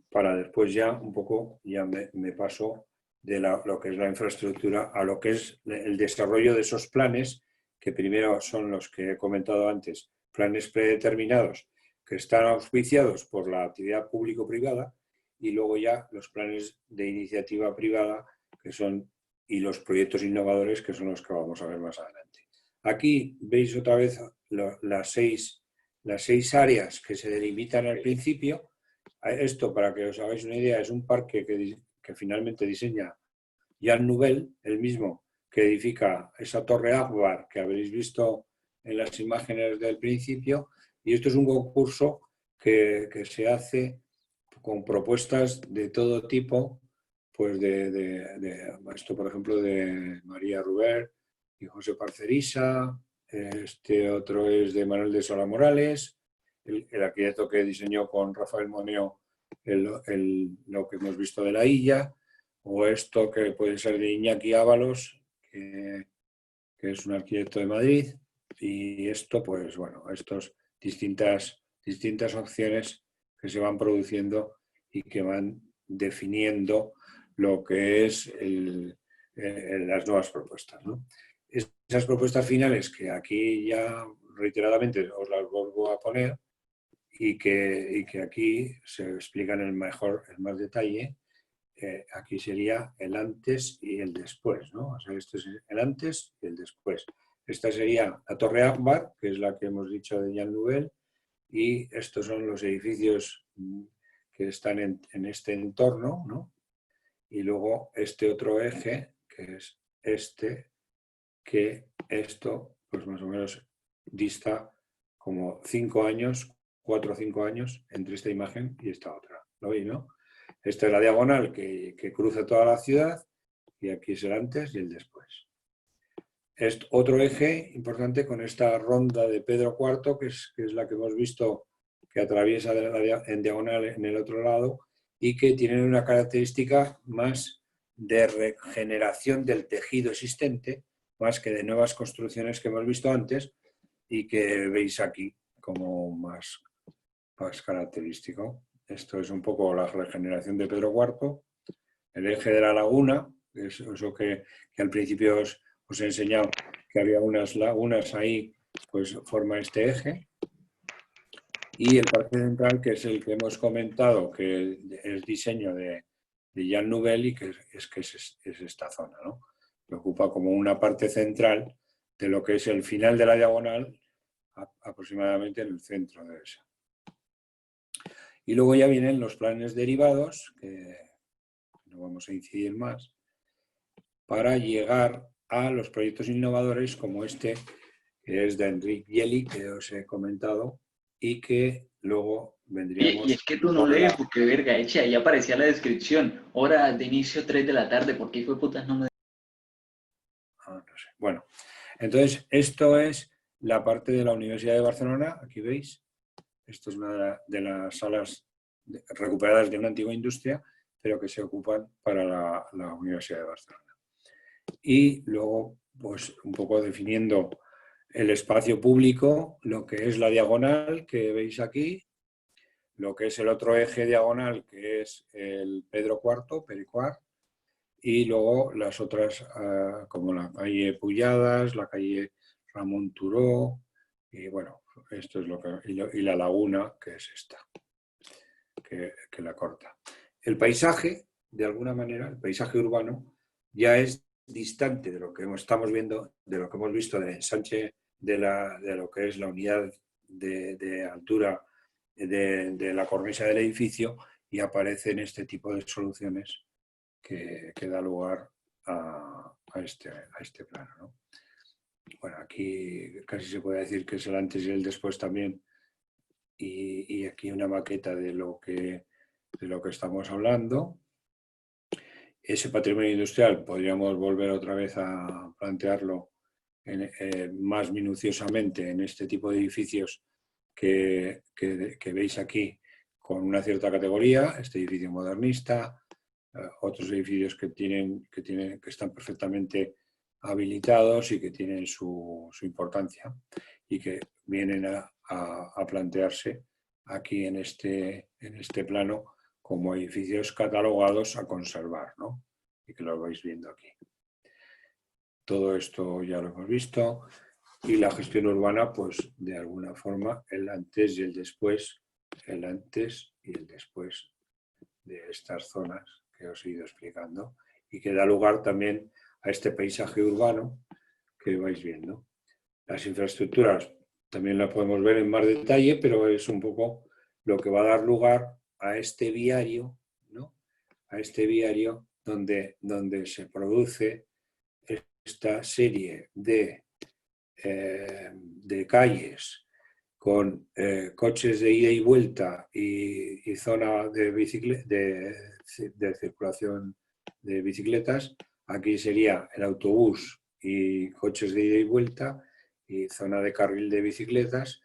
Para después ya un poco, ya me paso de lo que es la infraestructura a lo que es el desarrollo de esos planes, que primero son los que he comentado antes, planes predeterminados que están auspiciados por la actividad público-privada, y luego ya los planes de iniciativa privada que son, y los proyectos innovadores, que son los que vamos a ver más adelante. Aquí veis otra vez las seis áreas que se delimitan al principio. Esto, para que os hagáis una idea, es un parque que finalmente diseña Jean Nouvel, el mismo que edifica esa Torre Akbar que habréis visto en las imágenes del principio, y esto es un concurso que se hace con propuestas de todo tipo, pues esto, por ejemplo, de María Rubert y José Parcerisa, este otro es de Manuel de Sola Morales, el arquitecto que diseñó con Rafael Moneo lo que hemos visto de la Illa, o esto que puede ser de Iñaki Ábalos, que es un arquitecto de Madrid, y esto, pues bueno, estos distintas opciones que se van produciendo y que van definiendo lo que es las nuevas propuestas, ¿no? Esas propuestas finales que aquí ya reiteradamente os las vuelvo a poner y que aquí se explican en más detalle. Aquí sería el antes y el después, ¿no? O sea, esto es el antes y el después. Esta sería la Torre Akbar, que es la que hemos dicho de Jean Nouvel, y estos son los edificios que están en este entorno, ¿no? Y luego este otro eje, que es este, que esto, pues más o menos dista como 5 años, 4 o 5 años entre esta imagen y esta otra. ¿Lo veis, no? Esta es la diagonal que cruza toda la ciudad, y aquí es el antes y el después. Es otro eje importante con esta ronda de Pedro IV, que es la que hemos visto que atraviesa en diagonal en el otro lado, y que tiene una característica más de regeneración del tejido existente, más que de nuevas construcciones que hemos visto antes y que veis aquí como más característico. Esto es un poco la regeneración de Pedro IV, el eje de la laguna, eso que al principio os he enseñado que había unas lagunas ahí, pues forma este eje. Y el Parque Central, que es el que hemos comentado, que es diseño de Jean Nouvel, y que es esta zona, ¿no? Que ocupa como una parte central de lo que es el final de la diagonal, aproximadamente en el centro de esa. Y luego ya vienen los planes derivados, que no vamos a incidir más, para llegar a los proyectos innovadores como este, que es de Enric Bieli, que os he comentado, y que luego vendríamos... Y es que tú no lees, porque verga, eche, ahí aparecía la descripción, hora de inicio 3 de la tarde, ¿por qué hijo de putas no me... no sé. Bueno, entonces esto es la parte de la Universidad de Barcelona, aquí veis, esto es una de las salas recuperadas de una antigua industria, pero que se ocupan para la Universidad de Barcelona. Y luego, pues un poco definiendo el espacio público, lo que es la diagonal que veis aquí, lo que es el otro eje diagonal, que es el Pedro IV, Pericuar, y luego las otras, como la calle Pulladas, la calle Ramón Turó, y bueno, esto es lo que... Y la laguna, que es esta, que la corta. El paisaje, de alguna manera, el paisaje urbano, ya es distante de lo que estamos viendo, de lo que hemos visto del ensanche de lo que es la unidad de altura de la cornisa del edificio, y aparecen este tipo de soluciones que da lugar a este plano, ¿no? Bueno, aquí casi se puede decir que es el antes y el después también, y aquí una maqueta de lo que estamos hablando. Ese patrimonio industrial podríamos volver otra vez a plantearlo más minuciosamente en este tipo de edificios que veis aquí, con una cierta categoría, este edificio modernista, otros edificios que están perfectamente habilitados y que tienen su importancia y que vienen a plantearse aquí en este plano como edificios catalogados a conservar, ¿no? Y que lo vais viendo aquí. Todo esto ya lo hemos visto. Y la gestión urbana, pues de alguna forma, el antes y el después, el antes y el después de estas zonas que os he ido explicando, y que da lugar también a este paisaje urbano que vais viendo. Las infraestructuras también las podemos ver en más detalle, pero es un poco lo que va a dar lugar a este viario, ¿no? A este viario donde se produce esta serie de calles con coches de ida y vuelta y zona de circulación de bicicletas. Aquí sería el autobús y coches de ida y vuelta y zona de carril de bicicletas.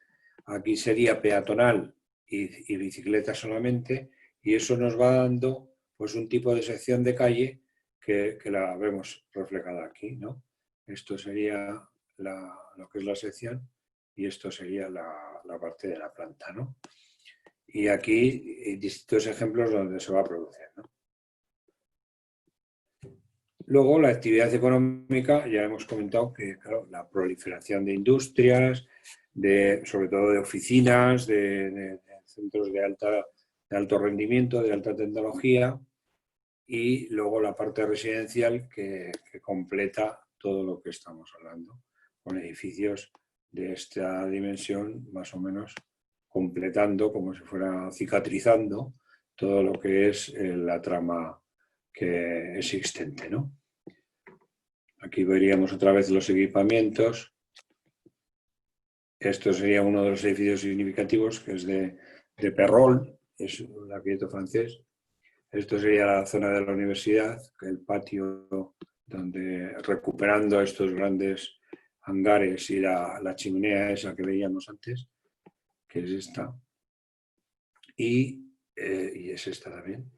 Aquí sería peatonal y bicicletas solamente, y eso nos va dando pues un tipo de sección de calle que la vemos reflejada aquí, ¿no? Esto sería lo que es la sección, y esto sería la parte de la planta, ¿no? Y aquí distintos ejemplos donde se va a producir, ¿no? Luego, la actividad económica, ya hemos comentado que, claro, la proliferación de industrias, sobre todo de oficinas, de centros de alto rendimiento, de alta tecnología, y luego la parte residencial que completa todo lo que estamos hablando, con edificios de esta dimensión, más o menos completando, como si fuera cicatrizando, todo lo que es la trama que es existente, ¿no? Aquí veríamos otra vez los equipamientos. Esto sería uno de los edificios significativos, que es de Perrol, es un arquitecto francés. Esto sería la zona de la universidad, el patio donde, recuperando estos grandes hangares y la chimenea esa que veíamos antes, que es esta, y es esta también.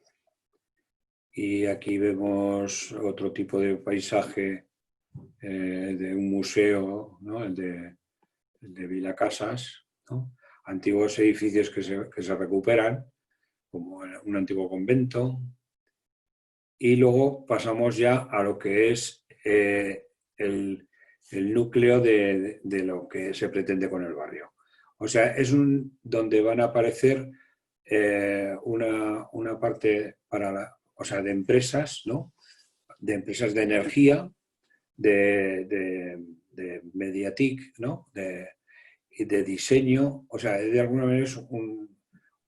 Y aquí vemos otro tipo de paisaje de un museo, ¿no? el de Vilacasas, ¿no? Antiguos edificios que se recuperan, como un antiguo convento. Y luego pasamos ya a lo que es el núcleo de lo que se pretende con el barrio. O sea, es donde van a aparecer una parte de empresas, ¿no? De empresas de energía, de Mediatic, ¿no? de diseño. O sea, de alguna manera es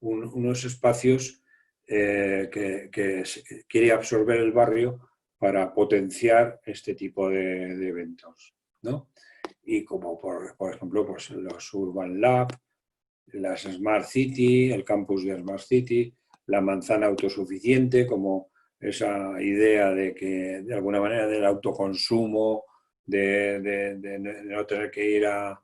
unos espacios que quiere absorber el barrio para potenciar este tipo de eventos, ¿no? Y como por ejemplo pues los Urban Lab, las Smart City, el campus de Smart City, la manzana autosuficiente, como esa idea de que de alguna manera del autoconsumo, de no tener que ir a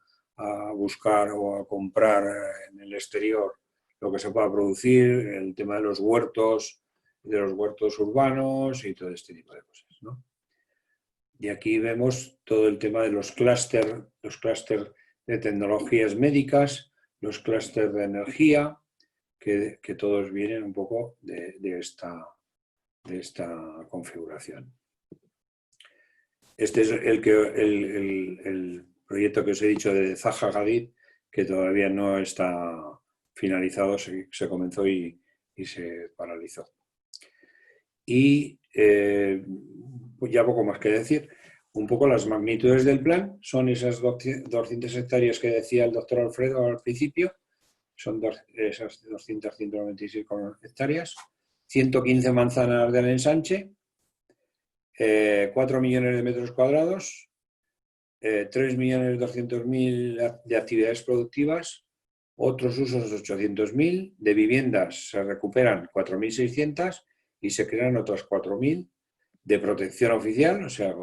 buscar o a comprar en el exterior lo que se pueda producir, el tema de los huertos urbanos y todo este tipo de cosas, ¿no? Y aquí vemos todo el tema de los clústeres de tecnologías médicas, los clústeres de energía, que todos vienen un poco de esta configuración. Este es el proyecto que os he dicho de Zaha Hadid, que todavía no está finalizado, se comenzó y se paralizó. Y pues ya poco más que decir. Un poco las magnitudes del plan son esas 200 hectáreas que decía el doctor Alfredo al principio, son esas 196 hectáreas, 115 manzanas del ensanche, 4 millones de metros cuadrados, 3.200.000 de actividades productivas, otros usos 800.000, de viviendas se recuperan 4.600 y se crean otras 4.000 de protección oficial, o sea,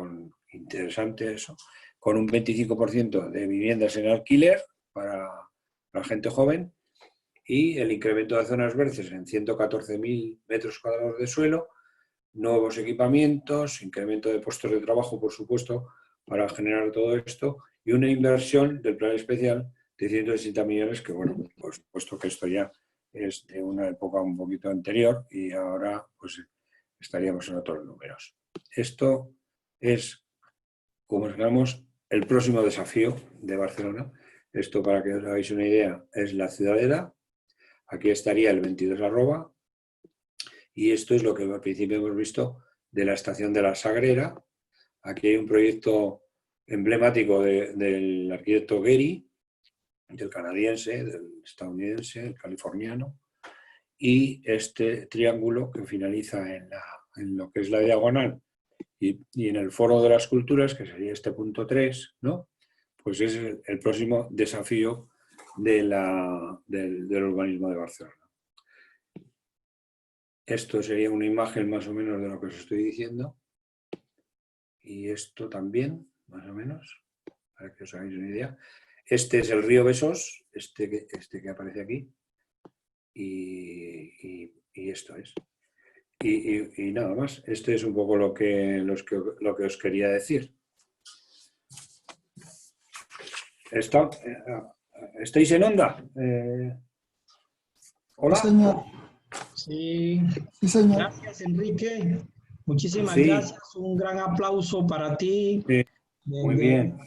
interesante eso, con un 25% de viviendas en alquiler para la gente joven y el incremento de zonas verdes en 114.000 metros cuadrados de suelo, nuevos equipamientos, incremento de puestos de trabajo, por supuesto, para generar todo esto y una inversión del plan especial de 160 millones, que bueno, por supuesto que esto ya es de una época un poquito anterior y ahora pues estaríamos en otros números. Esto es, como digamos, el próximo desafío de Barcelona. Esto, para que os hagáis una idea, es la Ciudadela. Aquí estaría el 22 @ y esto es lo que al principio hemos visto de la estación de la Sagrera. Aquí hay un proyecto emblemático del arquitecto Gehry, del canadiense, del estadounidense, del californiano, y este triángulo que finaliza en lo que es la diagonal y en el foro de las culturas, que sería este punto 3, ¿no? Pues es el próximo desafío del urbanismo de Barcelona. Esto sería una imagen más o menos de lo que os estoy diciendo. Y esto también, más o menos, para que os hagáis una idea. Este es el río Besós, este que aparece aquí. Y esto es. Y nada más. Este es un poco lo que os quería decir. ¿Estáis en onda? Hola. Sí, señor. Sí, Sí, señor. gracias Enrique. Muchísimas Sí. gracias. Un gran aplauso para ti Sí, muy bien.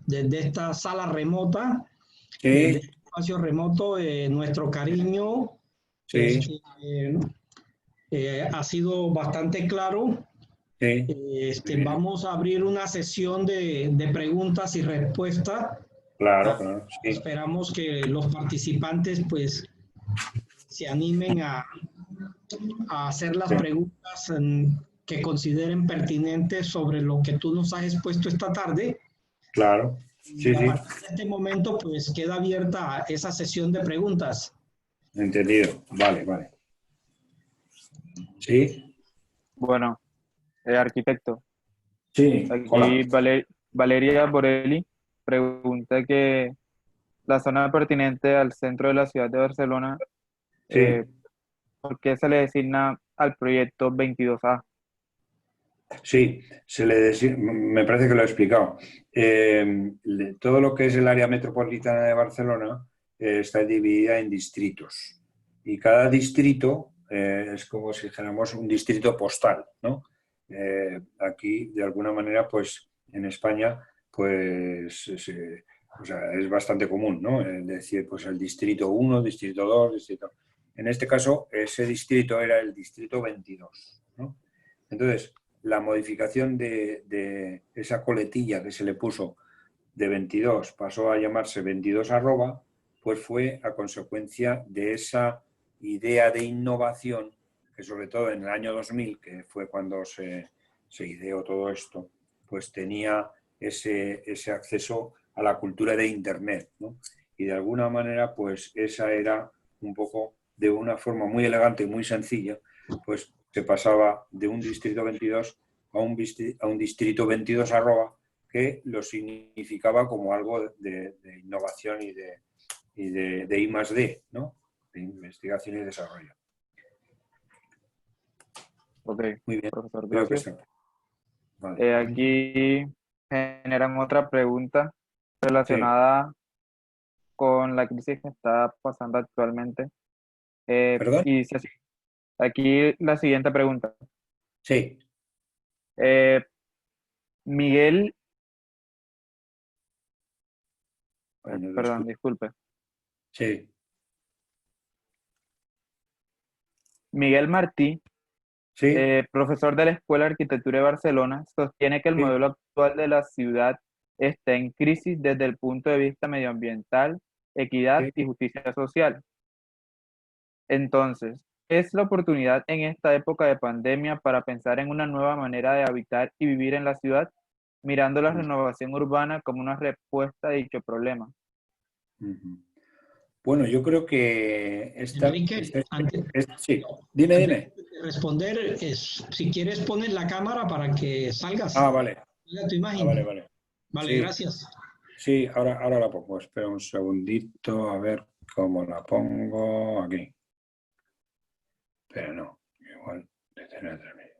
desde esta sala remota, Sí, desde este espacio remoto. Nuestro cariño sí, ha sido bastante claro. sí. Vamos a abrir una sesión de preguntas y respuestas. Claro, claro. Sí. Esperamos que los participantes pues se animen a hacer las preguntas que consideren pertinentes sobre lo que tú nos has expuesto esta tarde. Claro. Sí, Y a sí. partir de este momento pues queda abierta esa sesión de preguntas. Entendido. Vale, vale. Sí. Bueno, arquitecto, Sí. Hola. aquí Valeria Borelli pregunta que la zona pertinente al centro de la ciudad de Barcelona, Sí. ¿por qué se le designa al proyecto 22A? Sí, me parece que lo he explicado. Todo lo que es el área metropolitana de Barcelona está dividida en distritos y cada distrito es como si dijéramos un distrito postal, ¿no? Aquí, de alguna manera, pues en España, pues o sea, es bastante común, ¿no? Decir, pues el distrito 1, distrito 2, distrito... En este caso, ese distrito era el distrito 22, ¿no? Entonces, la modificación de esa coletilla que se le puso de 22 pasó a llamarse 22 @, pues fue a consecuencia de esa idea de innovación que sobre todo en el año 2000, que fue cuando se ideó todo esto, pues tenía ese acceso a la cultura de Internet, ¿no? Y de alguna manera, pues esa era un poco, de una forma muy elegante y muy sencilla, pues se pasaba de un distrito 22 a un distrito 22 @ que lo significaba como algo de innovación y de I+D, ¿no? De investigación y desarrollo. Ok, Muy bien. profesor, Creo que gracias. está. Vale. Aquí generan otra pregunta Sí, relacionada con la crisis que está pasando actualmente. ¿perdón? Y dice así, aquí la siguiente pregunta. Sí. Eh, Miguel, Ay, no lo perdón, escucho. disculpe. Sí, Miguel Martí, sí, profesor de la Escuela de Arquitectura de Barcelona, sostiene que el sí, modelo actual de la ciudad está en crisis desde el punto de vista medioambiental, equidad sí. y justicia social. Entonces, ¿es la oportunidad en esta época de pandemia para pensar en una nueva manera de habitar y vivir en la ciudad, mirando la renovación urbana como una respuesta a dicho problema? Ujú. Bueno, yo creo que Enrique, antes, sí, dime, antes dime. de responder, si quieres poner la cámara para que salgas, Ah, vale, salga tu vale, imagen. vale. Vale, Sí, gracias. sí, ahora la pongo. Espera un segundito, a ver cómo la pongo aquí. Pero no, igual, detenerme.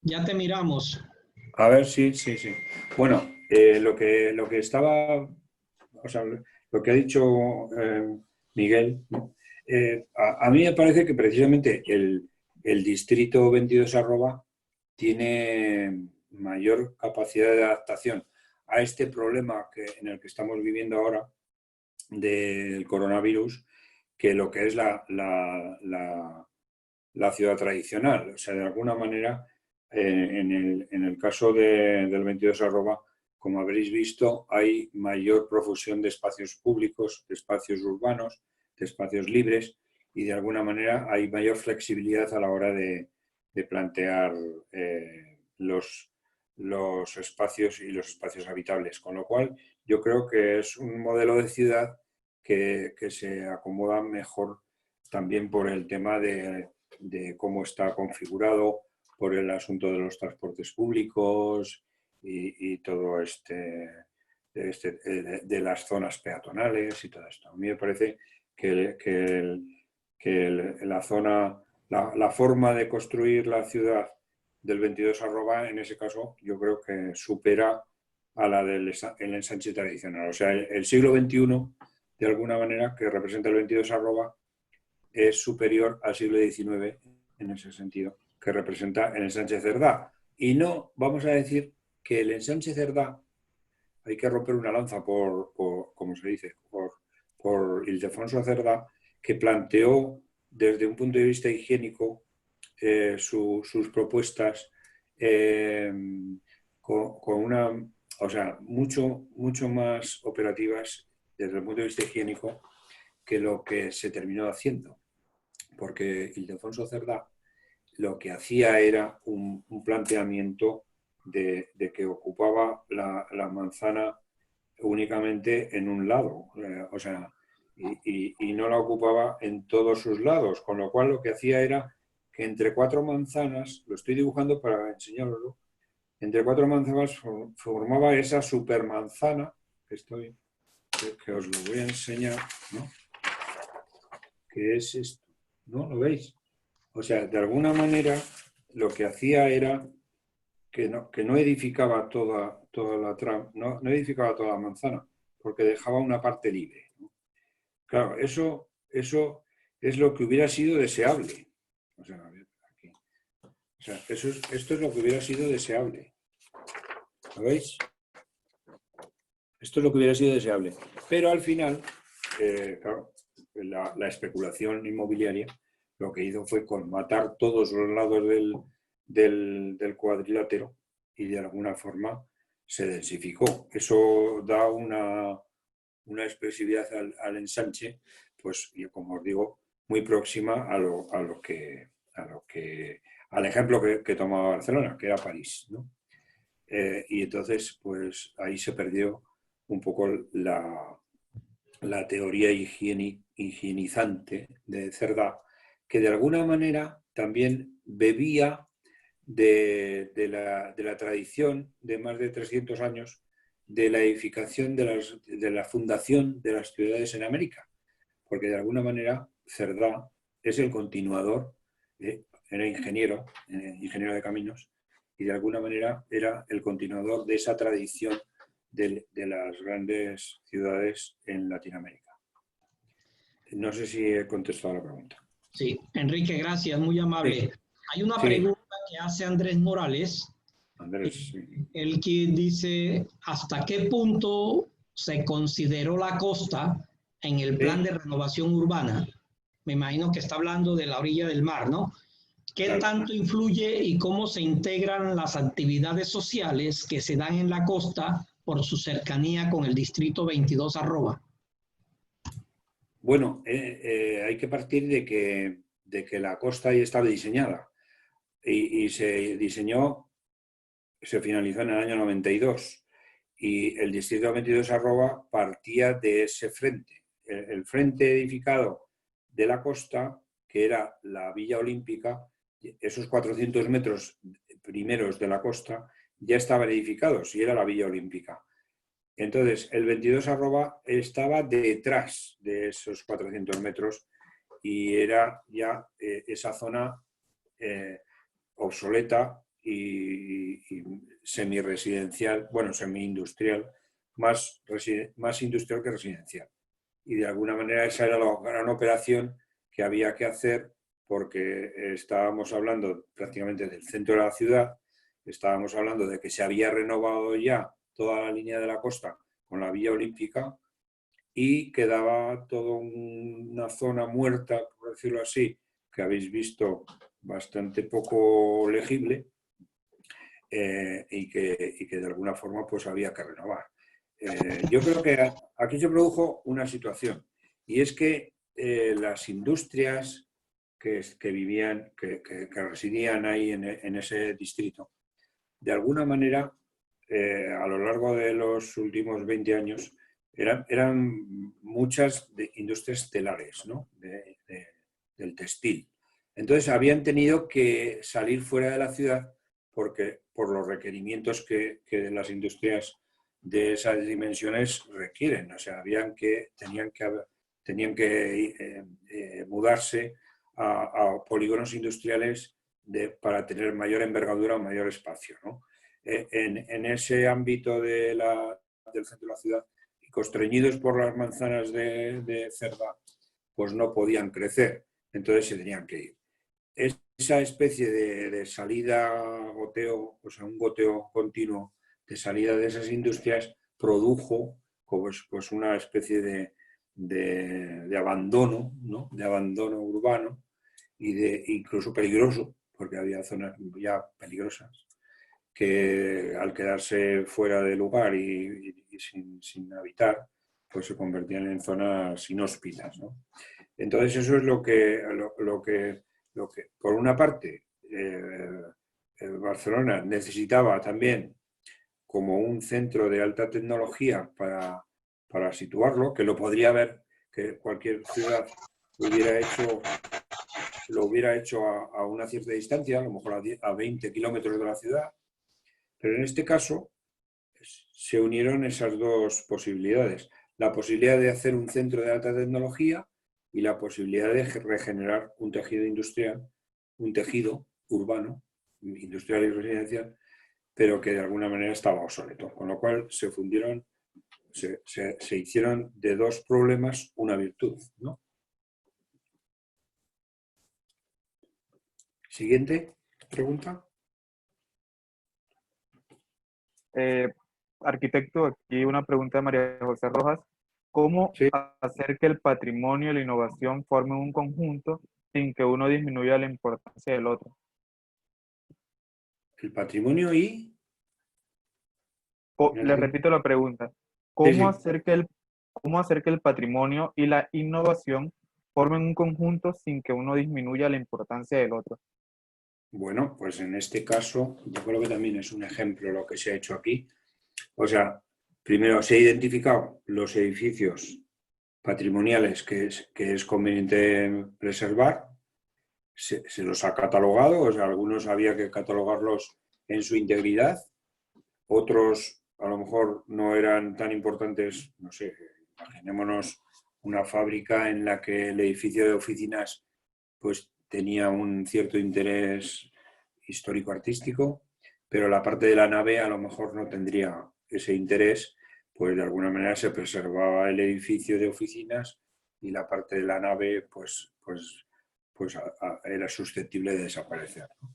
Ya te miramos. A ver, sí, sí, sí. Bueno, lo que estaba, o sea, lo que ha dicho Miguel, ¿no? A mí me parece que precisamente el distrito 22 arroba tiene mayor capacidad de adaptación a este problema en el que estamos viviendo ahora del coronavirus que lo que es la ciudad tradicional. O sea, de alguna manera, en el caso del 22 arroba, como habréis visto, hay mayor profusión de espacios públicos, de espacios urbanos, de espacios libres y de alguna manera hay mayor flexibilidad a la hora de plantear los espacios y los espacios habitables. Con lo cual, yo creo que es un modelo de ciudad que se acomoda mejor también por el tema de cómo está configurado, por el asunto de los transportes públicos y todo de las zonas peatonales y todo esto. A mí me parece que la zona, la forma de construir la ciudad del 22 arroba, en ese caso, yo creo que supera a la del el ensanche tradicional. O sea, el siglo XXI, de alguna manera, que representa el 22 arroba, es superior al siglo XIX en ese sentido, que representa el ensanche Cerdá. Y no vamos a decir que el ensanche Cerdá, hay que romper una lanza como se dice, por Ildefonso Cerdá, que planteó desde un punto de vista higiénico sus propuestas con una, o sea, mucho más operativas desde el punto de vista higiénico que lo que se terminó haciendo, porque Ildefonso Cerdá lo que hacía era un planteamiento de que ocupaba la manzana únicamente en un lado, o sea, y no la ocupaba en todos sus lados, con lo cual lo que hacía era que entre cuatro manzanas, lo estoy dibujando para enseñaroslo, entre cuatro manzanas formaba esa supermanzana, que os lo voy a enseñar, ¿no? Que es esto, ¿no? ¿Lo veis? O sea, de alguna manera lo que hacía era que no edificaba toda la trama, no edificaba toda la manzana, porque dejaba una parte libre, ¿no? Claro, eso es lo que hubiera sido deseable. O sea, a ver, aquí. O sea, esto es lo que hubiera sido deseable. ¿Lo veis? Esto es lo que hubiera sido deseable. Pero al final, claro, la especulación inmobiliaria lo que hizo fue colmatar todos los lados del cuadrilátero y de alguna forma se densificó. Eso da una expresividad al ensanche, pues como os digo, muy próxima al ejemplo que tomaba Barcelona, que era París, ¿no? Y entonces, pues ahí se perdió un poco la teoría higienizante de Cerdá, que de alguna manera también bebía de la tradición de más de 300 años de la edificación de la fundación de las ciudades en América, porque de alguna manera Cerdá es el continuador, era ingeniero de caminos, y de alguna manera era el continuador de esa tradición de las grandes ciudades en Latinoamérica. No sé si he contestado la pregunta. Sí, Enrique, gracias, muy amable. Sí. Hay una Sí. pregunta que hace Andrés Morales. Andrés, sí. Él que dice, ¿hasta qué punto se consideró la costa en el plan de renovación urbana? Me imagino que está hablando de la orilla del mar, ¿no? ¿Qué Claro. tanto influye y cómo se integran las actividades sociales que se dan en la costa por su cercanía con el distrito 22 Arroba? Bueno, hay que partir de que la costa ya estaba diseñada y se diseñó, se finalizó en el año 92 y el distrito 22 Arroba partía de ese frente. El frente edificado de la costa, que era la Villa Olímpica, esos 400 metros primeros de la costa ya estaban edificados y era la Villa Olímpica. Entonces, el 22 Arroba estaba detrás de esos 400 metros y era ya esa zona obsoleta y semi-residencial, bueno, semi-industrial, más industrial que residencial. Y de alguna manera esa era la gran operación que había que hacer porque estábamos hablando prácticamente del centro de la ciudad, estábamos hablando de que se había renovado ya toda la línea de la costa con la Villa Olímpica y quedaba toda una zona muerta, por decirlo así, que habéis visto bastante poco legible y que de alguna forma pues había que renovar. Yo creo que aquí se produjo una situación y es que las industrias que vivían, que residían ahí en ese distrito, de alguna manera a lo largo de los últimos 20 años eran muchas industrias telares, ¿no? Del textil. Entonces habían tenido que salir fuera de la ciudad porque, por los requerimientos que las industrias de esas dimensiones requieren. O sea, tenían que mudarse a polígonos industriales para tener mayor envergadura o mayor espacio, ¿no? En ese ámbito del centro de la ciudad, y constreñidos por las manzanas de cerda, pues no podían crecer, entonces se tenían que ir. Esa especie de salida, goteo, o sea, un goteo continuo de salida de esas industrias produjo pues una especie de abandono, ¿no? De abandono urbano y incluso peligroso, porque había zonas ya peligrosas que al quedarse fuera de lugar y sin habitar, pues se convertían en zonas inhóspitas, ¿no? Entonces eso es lo que por una parte, Barcelona necesitaba también como un centro de alta tecnología para situarlo, que lo podría haber, que cualquier ciudad lo hubiera hecho a una cierta distancia, a lo mejor a 20 kilómetros de la ciudad, pero en este caso se unieron esas dos posibilidades. La posibilidad de hacer un centro de alta tecnología y la posibilidad de regenerar un tejido industrial, un tejido urbano, industrial y residencial, pero que de alguna manera estaba obsoleto. Con lo cual se fundieron, se hicieron de dos problemas una virtud, ¿no? Siguiente pregunta. Arquitecto, aquí una pregunta de María José Rojas. ¿Cómo Sí. hacer que el patrimonio y la innovación formen un conjunto sin que uno disminuya la importancia del otro? El patrimonio y... Le repito la pregunta. ¿Cómo hacer que el patrimonio y la innovación formen un conjunto sin que uno disminuya la importancia del otro? Bueno, pues en este caso, yo creo que también es un ejemplo lo que se ha hecho aquí. O sea, primero se ha identificado los edificios patrimoniales que es conveniente preservar, se los ha catalogado, o sea, algunos había que catalogarlos en su integridad, otros a lo mejor no eran tan importantes, no sé, imaginémonos una fábrica en la que el edificio de oficinas pues tenía un cierto interés histórico-artístico, pero la parte de la nave a lo mejor no tendría ese interés, pues de alguna manera se preservaba el edificio de oficinas y la parte de la nave pues era susceptible de desaparecer, ¿no?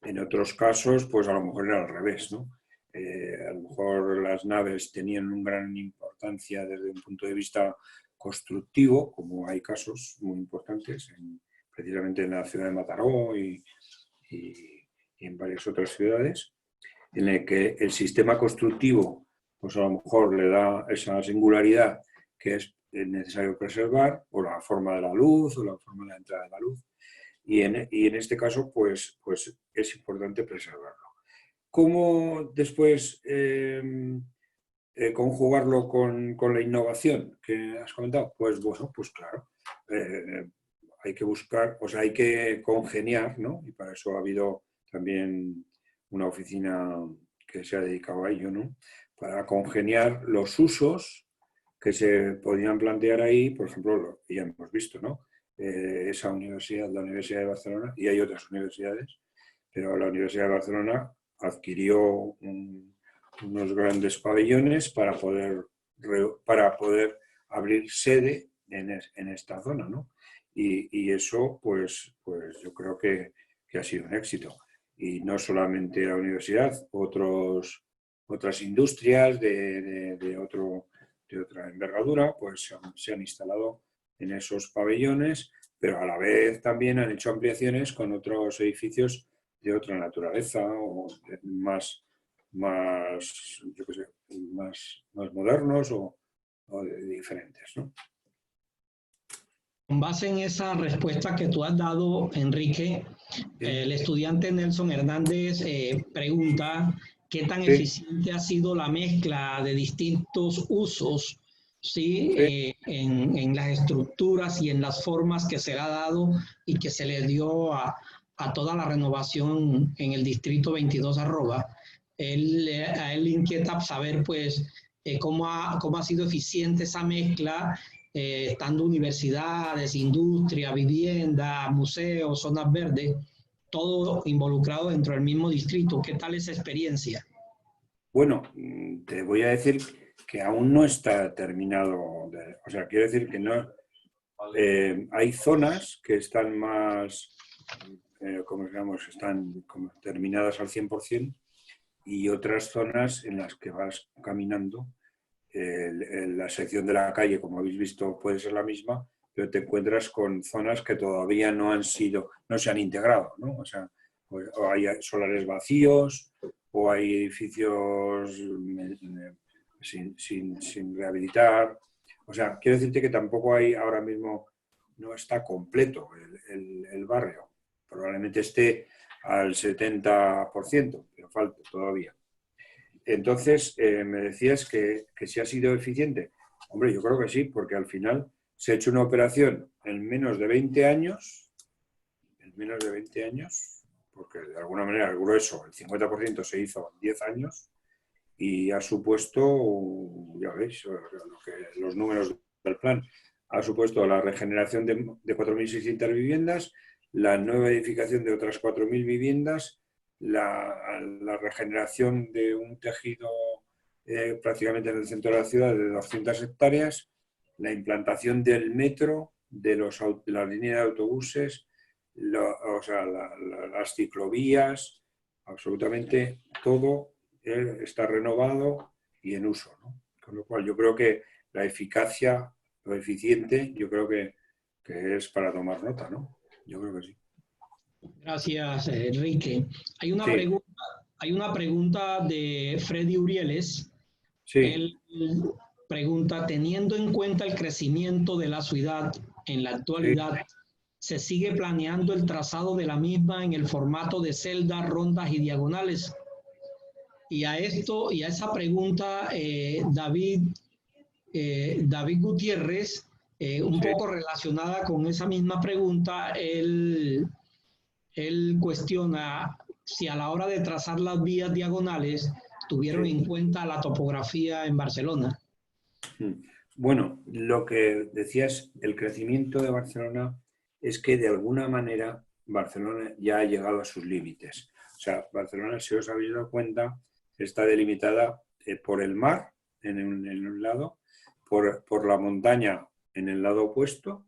En otros casos, pues a lo mejor era al revés, ¿no? A lo mejor las naves tenían una gran importancia desde un punto de vista constructivo, como hay casos muy importantes, precisamente en la ciudad de Mataró y en varias otras ciudades, en el que el sistema constructivo, pues a lo mejor le da esa singularidad que es necesario preservar, o la forma de la luz, o la forma de la entrada de la luz, y en este caso, pues es importante preservarlo. ¿Cómo después conjugarlo con la innovación que has comentado? Pues bueno, pues claro, hay que buscar, o sea, hay que congeniar, ¿no? Y para eso ha habido también una oficina que se ha dedicado a ello, ¿no? Para congeniar los usos que se podían plantear ahí, por ejemplo, ya hemos visto, ¿no? Esa universidad, la Universidad de Barcelona, y hay otras universidades, pero la Universidad de Barcelona adquirió unos grandes pabellones para poder abrir sede en esta zona, ¿no? Y eso, pues yo creo que ha sido un éxito. Y no solamente la universidad, otras industrias de otra envergadura, pues se han instalado en esos pabellones, pero a la vez también han hecho ampliaciones con otros edificios de otra naturaleza o más modernos o diferentes, ¿no? Con base en esa respuesta que tú has dado, Enrique, el estudiante Nelson Hernández pregunta qué tan eficiente ha sido la mezcla de distintos usos, ¿sí? En las estructuras y en las formas que se le ha dado y que se le dio a toda la renovación en el distrito 22 Arroba. A él le inquieta saber, pues, cómo ha sido eficiente esa mezcla, estando universidades, industria, vivienda, museos, zonas verdes, todo involucrado dentro del mismo distrito. ¿Qué tal esa experiencia? Bueno, te voy a decir que aún no está terminado. O sea, quiero decir que no. Hay zonas que están más, están como terminadas al 100%, y otras zonas en las que vas caminando. La sección de la calle, como habéis visto, puede ser la misma, pero te encuentras con zonas que todavía no se han integrado, ¿no? O sea, o hay solares vacíos, o hay edificios sin rehabilitar. O sea, quiero decirte que tampoco hay ahora mismo, no está completo el barrio. Probablemente esté al 70%, pero falta todavía. Entonces, me decías que si ha sido eficiente. Hombre, yo creo que sí, porque al final se ha hecho una operación en menos de 20 años, porque de alguna manera el grueso, el 50% se hizo en 10 años, y ha supuesto, ya veis, los números del plan, ha supuesto la regeneración de 4.600 viviendas, la nueva edificación de otras 4.000 viviendas, la regeneración de un tejido prácticamente en el centro de la ciudad de 200 hectáreas, la implantación del metro, de la línea de autobuses, las ciclovías, absolutamente todo está renovado y en uso, ¿no? Con lo cual yo creo que la eficacia, lo eficiente, yo creo que es para tomar nota, ¿no? Yo creo que sí. Gracias, Enrique. Hay una pregunta de Freddy Urieles. Sí. Él pregunta, teniendo en cuenta el crecimiento de la ciudad en la actualidad, ¿se sigue planeando el trazado de la misma en el formato de celdas, rondas y diagonales? Y a esa pregunta, David Gutiérrez, un poco relacionada con esa misma pregunta, él cuestiona si a la hora de trazar las vías diagonales tuvieron en cuenta la topografía en Barcelona. Bueno, lo que decías, el crecimiento de Barcelona es que de alguna manera Barcelona ya ha llegado a sus límites. O sea, Barcelona, si os habéis dado cuenta, está delimitada por el mar en un lado, por la montaña en el lado opuesto,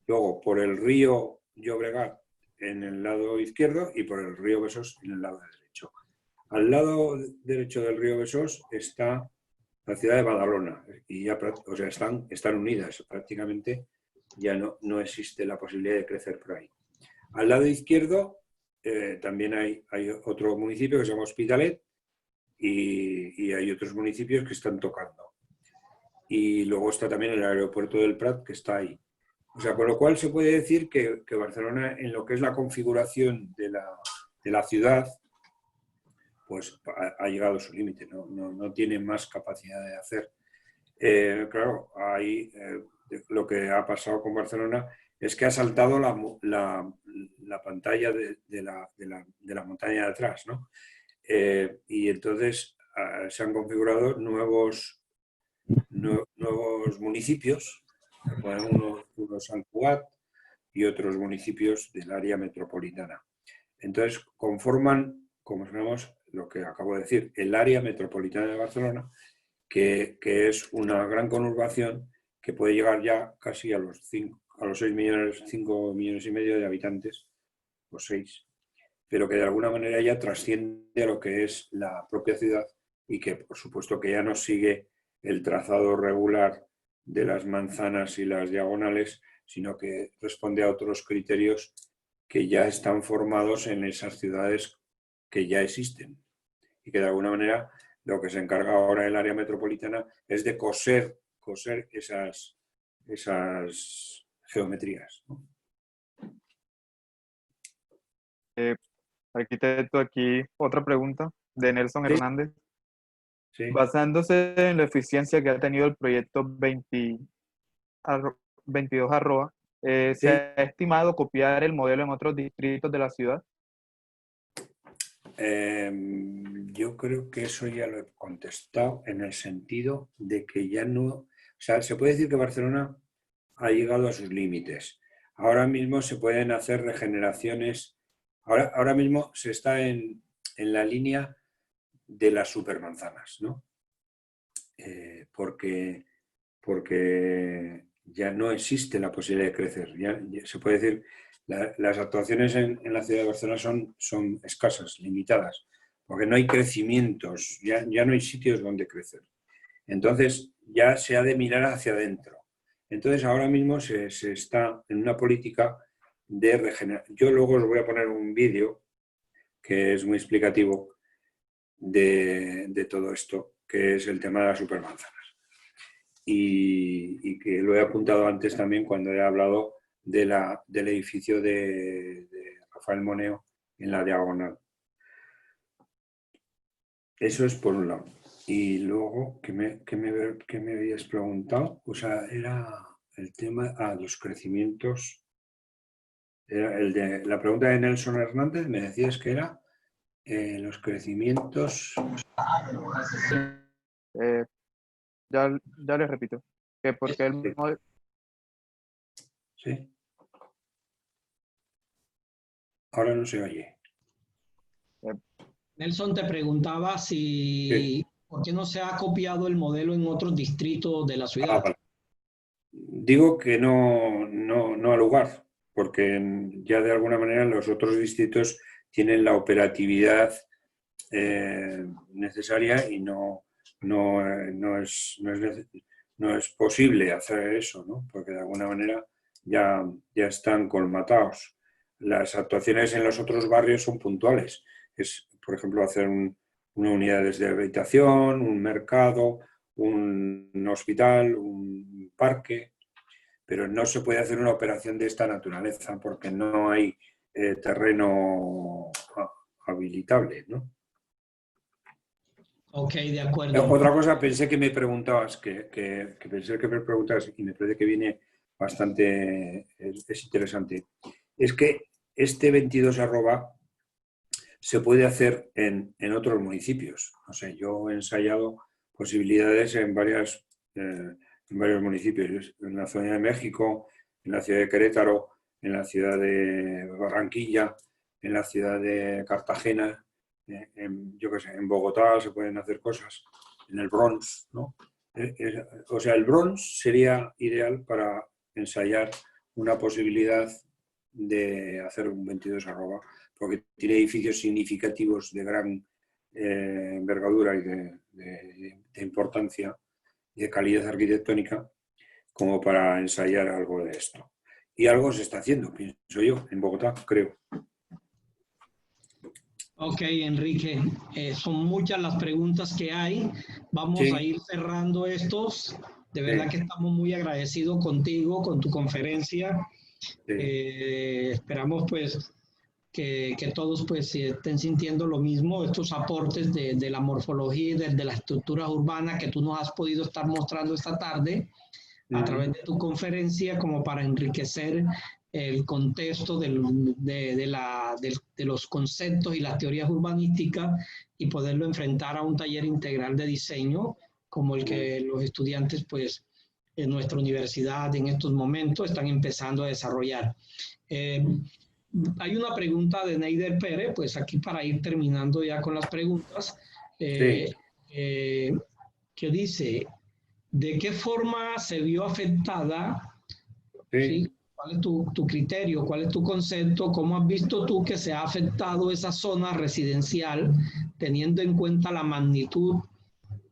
luego por el río Llobregat en el lado izquierdo y por el río Besós en el lado derecho. Al lado derecho del río Besós está la ciudad de Badalona y ya, o sea, están unidas prácticamente, ya no existe la posibilidad de crecer por ahí. Al lado izquierdo también hay otro municipio que se llama Hospitalet y hay otros municipios que están tocando. Y luego está también el aeropuerto del Prat que está ahí. O sea, con lo cual se puede decir que Barcelona, en lo que es la configuración de la ciudad, pues ha llegado a su límite, no tiene más capacidad de hacer. Claro, lo que ha pasado con Barcelona es que ha saltado la pantalla de la montaña de atrás, ¿no? Y entonces se han configurado nuevos municipios, uno Sant Cugat y otros municipios del área metropolitana. Entonces conforman, como sabemos, lo que acabo de decir, el área metropolitana de Barcelona, que es una gran conurbación que puede llegar ya casi a los 6 millones, 5 millones y medio de habitantes, o 6, pero que de alguna manera ya trasciende a lo que es la propia ciudad y que, por supuesto, que ya no sigue el trazado regular de las manzanas y las diagonales, sino que responde a otros criterios que ya están formados en esas ciudades que ya existen y que de alguna manera lo que se encarga ahora el área metropolitana es de coser esas geometrías, ¿no? Arquitecto, aquí otra pregunta de Nelson Sí. Hernández. Sí. Basándose en la eficiencia que ha tenido el proyecto 22 Arroba, Sí. ¿se ha estimado copiar el modelo en otros distritos de la ciudad? Yo creo que eso ya lo he contestado en el sentido de que ya no... O sea, se puede decir que Barcelona ha llegado a sus límites. Ahora mismo se pueden hacer regeneraciones. Ahora mismo se está en la línea de las supermanzanas, ¿no? Porque ya no existe la posibilidad de crecer. Ya se puede decir, las actuaciones en la ciudad de Barcelona son escasas, limitadas, porque no hay crecimientos, ya no hay sitios donde crecer. Entonces ya se ha de mirar hacia adentro. Entonces ahora mismo se está en una política de regeneración. Yo luego os voy a poner un vídeo que es muy explicativo de todo esto, que es el tema de las supermanzanas. Y que lo he apuntado antes también cuando he hablado del edificio de Rafael Moneo en la Diagonal. Eso es por un lado. Y luego, ¿qué me habías preguntado? O sea, era el tema los crecimientos. Era la pregunta de Nelson Hernández, me decías que era los crecimientos. Ya les repito, que porque el modelo... Sí. Ahora no se oye. Nelson te preguntaba si ¿por qué no se ha copiado el modelo en otros distritos de la ciudad? Vale. Digo que no al lugar, porque ya de alguna manera los otros distritos tienen la operatividad necesaria y no es posible hacer eso, ¿no? Porque de alguna manera ya están colmatados. Las actuaciones en los otros barrios son puntuales. Es, por ejemplo, hacer una unidad de habitación, un mercado, un hospital, un parque, pero no se puede hacer una operación de esta naturaleza porque no hay terreno habilitable, ¿no? Ok, de acuerdo. Otra cosa, pensé que me preguntabas, que pensé que me preguntabas y me parece que viene bastante, es interesante, es que este 22 arroba se puede hacer en otros municipios. O sea, yo he ensayado posibilidades en varios municipios, en la zona de México, en la ciudad de Querétaro, en la ciudad de Barranquilla, en la ciudad de Cartagena, yo qué sé, en Bogotá se pueden hacer cosas, en el Bronx, ¿no? O sea, el Bronx sería ideal para ensayar una posibilidad de hacer un 22 arroba, porque tiene edificios significativos de gran envergadura y de importancia y de calidad arquitectónica como para ensayar algo de esto. Y algo se está haciendo, pienso yo, en Bogotá, creo. Ok, Enrique, son muchas las preguntas que hay. Vamos Sí. a ir cerrando estos. De verdad que estamos muy agradecidos contigo, con tu conferencia. Sí. Esperamos pues que todos pues estén sintiendo lo mismo, estos aportes de la morfología y de las estructuras urbanas que tú nos has podido estar mostrando esta tarde a través de tu conferencia, como para enriquecer el contexto de los conceptos y las teorías urbanísticas y poderlo enfrentar a un taller integral de diseño como el que los estudiantes pues en nuestra universidad en estos momentos están empezando a desarrollar. Hay una pregunta de Neider Pérez, pues aquí para ir terminando ya con las preguntas, que dice, ¿de qué forma se vio afectada? ¿Sí? ¿Cuál es tu criterio? ¿Cuál es tu concepto? ¿Cómo has visto tú que se ha afectado esa zona residencial teniendo en cuenta la magnitud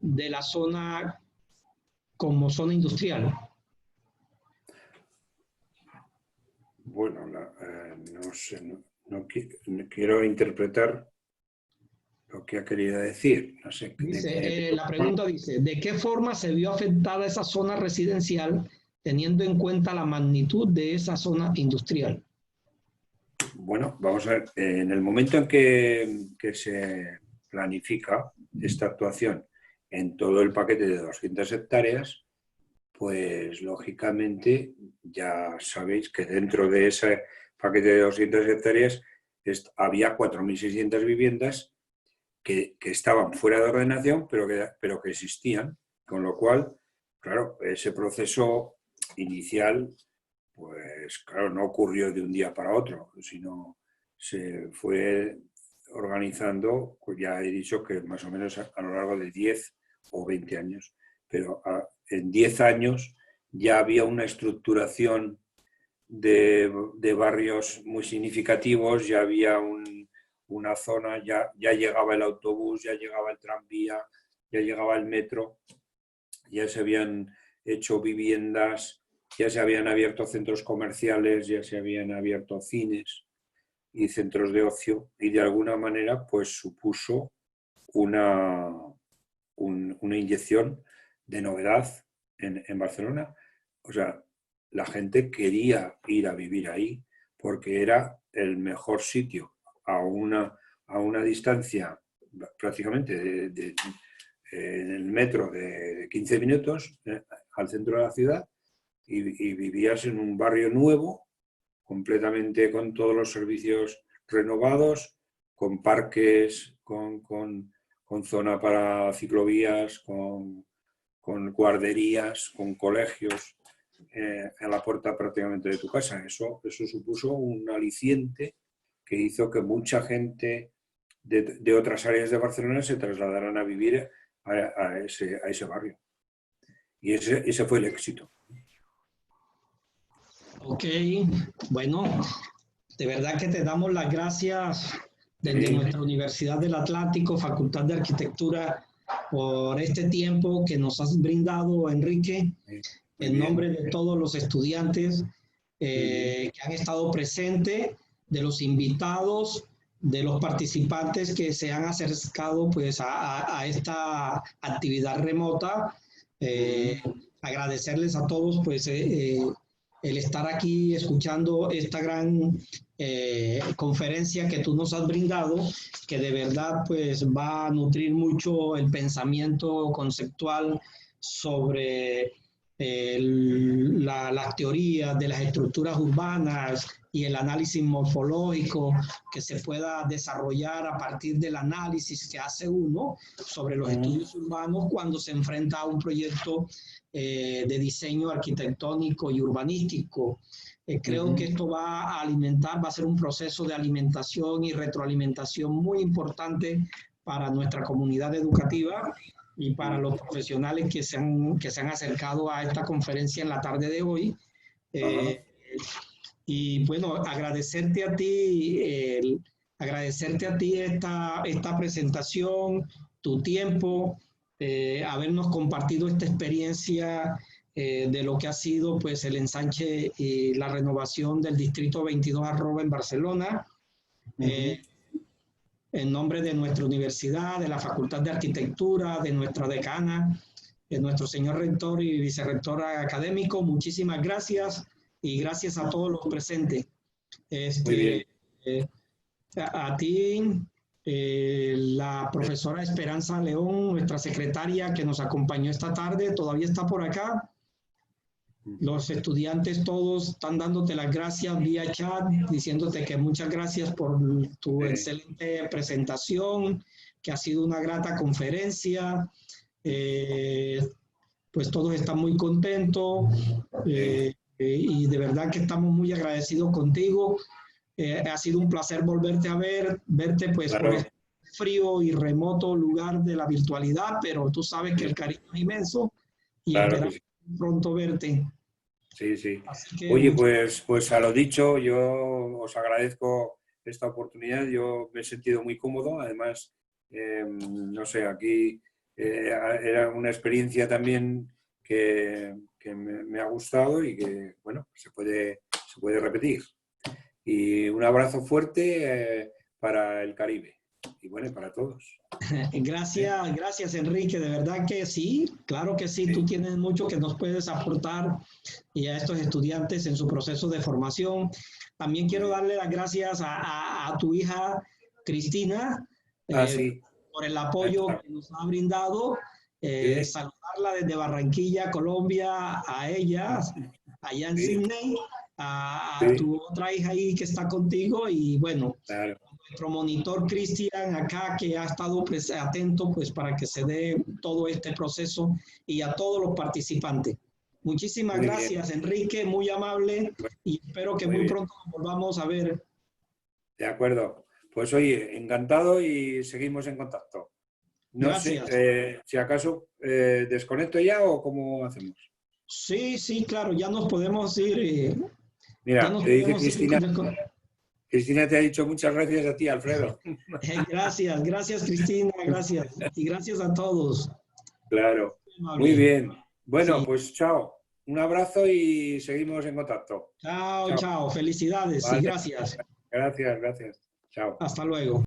de la zona como zona industrial? Bueno, no sé, no quiero interpretar lo que ha querido decir. No sé. Dice, la pregunta dice, ¿de qué forma se vio afectada esa zona residencial teniendo en cuenta la magnitud de esa zona industrial? Bueno, vamos a ver, en el momento en que se planifica esta actuación en todo el paquete de 200 hectáreas, pues lógicamente ya sabéis que dentro de ese paquete de 200 hectáreas había 4.600 viviendas que estaban fuera de ordenación, pero que existían, con lo cual, claro, ese proceso inicial, pues claro, no ocurrió de un día para otro, sino se fue organizando, pues ya he dicho que más o menos a lo largo de 10 o 20 años, pero en 10 años ya había una estructuración de barrios muy significativos, ya había una zona, ya llegaba el autobús, ya llegaba el tranvía, ya llegaba el metro, ya se habían hecho viviendas, ya se habían abierto centros comerciales, ya se habían abierto cines y centros de ocio, y de alguna manera pues supuso una inyección de novedad en Barcelona. O sea, la gente quería ir a vivir ahí porque era el mejor sitio a una distancia prácticamente en el metro de 15 minutos al centro de la ciudad, y vivías en un barrio nuevo, completamente con todos los servicios renovados, con parques, con zona para ciclovías, con guarderías, con colegios a la puerta prácticamente de tu casa. Eso supuso un aliciente que hizo que mucha gente de otras áreas de Barcelona se trasladaran a vivir a ese barrio. Y ese fue el éxito. Ok, bueno, de verdad que te damos las gracias desde nuestra Universidad del Atlántico, Facultad de Arquitectura, por este tiempo que nos has brindado, Enrique, en nombre de todos los estudiantes que han estado presentes, de los invitados, de los participantes que se han acercado pues a esta actividad remota. Agradecerles a todos pues el estar aquí escuchando esta gran conferencia que tú nos has brindado, que de verdad pues va a nutrir mucho el pensamiento conceptual sobre las teorías de las estructuras urbanas y el análisis morfológico que se pueda desarrollar a partir del análisis que hace uno sobre los estudios urbanos cuando se enfrenta a un proyecto de diseño arquitectónico y urbanístico. Creo que esto va a alimentar, va a ser un proceso de alimentación y retroalimentación muy importante para nuestra comunidad educativa y para los profesionales que se han acercado a esta conferencia en la tarde de hoy. Y bueno, agradecerte a ti esta presentación, tu tiempo, habernos compartido esta experiencia de lo que ha sido pues el ensanche y la renovación del Distrito 22 Arroba en Barcelona. En nombre de nuestra universidad, de la Facultad de Arquitectura, de nuestra decana, de nuestro señor rector y vicerrector académico, muchísimas gracias y gracias a todos los presentes. A ti, la profesora Esperanza León, nuestra secretaria que nos acompañó esta tarde, todavía está por acá. Los estudiantes todos están dándote las gracias vía chat, diciéndote que muchas gracias por tu excelente presentación, que ha sido una grata conferencia. Pues todos están muy contentos y de verdad que estamos muy agradecidos contigo. Ha sido un placer volverte a verte pues por este frío y remoto lugar de la virtualidad, pero tú sabes que el cariño es inmenso y esperamos pronto verte. Sí, sí. Oye, pues a lo dicho, yo os agradezco esta oportunidad. Yo me he sentido muy cómodo. Además, no sé, aquí era una experiencia también que me ha gustado y que, bueno, se puede repetir. Y un abrazo fuerte para el Caribe y bueno, para todos. Gracias Enrique, de verdad que sí, claro que sí, tú tienes mucho que nos puedes aportar y a estos estudiantes en su proceso de formación. También quiero darle las gracias a tu hija Cristina por el apoyo que nos ha brindado, saludarla desde Barranquilla, Colombia, a ella, allá en Sydney, a tu otra hija ahí que está contigo y bueno, nuestro monitor Cristian acá que ha estado atento pues para que se dé todo este proceso y a todos los participantes. Muchísimas gracias Enrique, muy amable y espero que muy pronto nos volvamos a ver. De acuerdo, pues oye, encantado y seguimos en contacto. No sé, si acaso desconecto ya o cómo hacemos. Sí, claro, ya nos podemos ir. Mira, te dice Cristina. Cristina te ha dicho muchas gracias a ti, Alfredo. Gracias Cristina, gracias. Y gracias a todos. Claro, muy bien. Bueno, pues chao. Un abrazo y seguimos en contacto. Chao. Felicidades y gracias. Gracias. Chao. Hasta luego.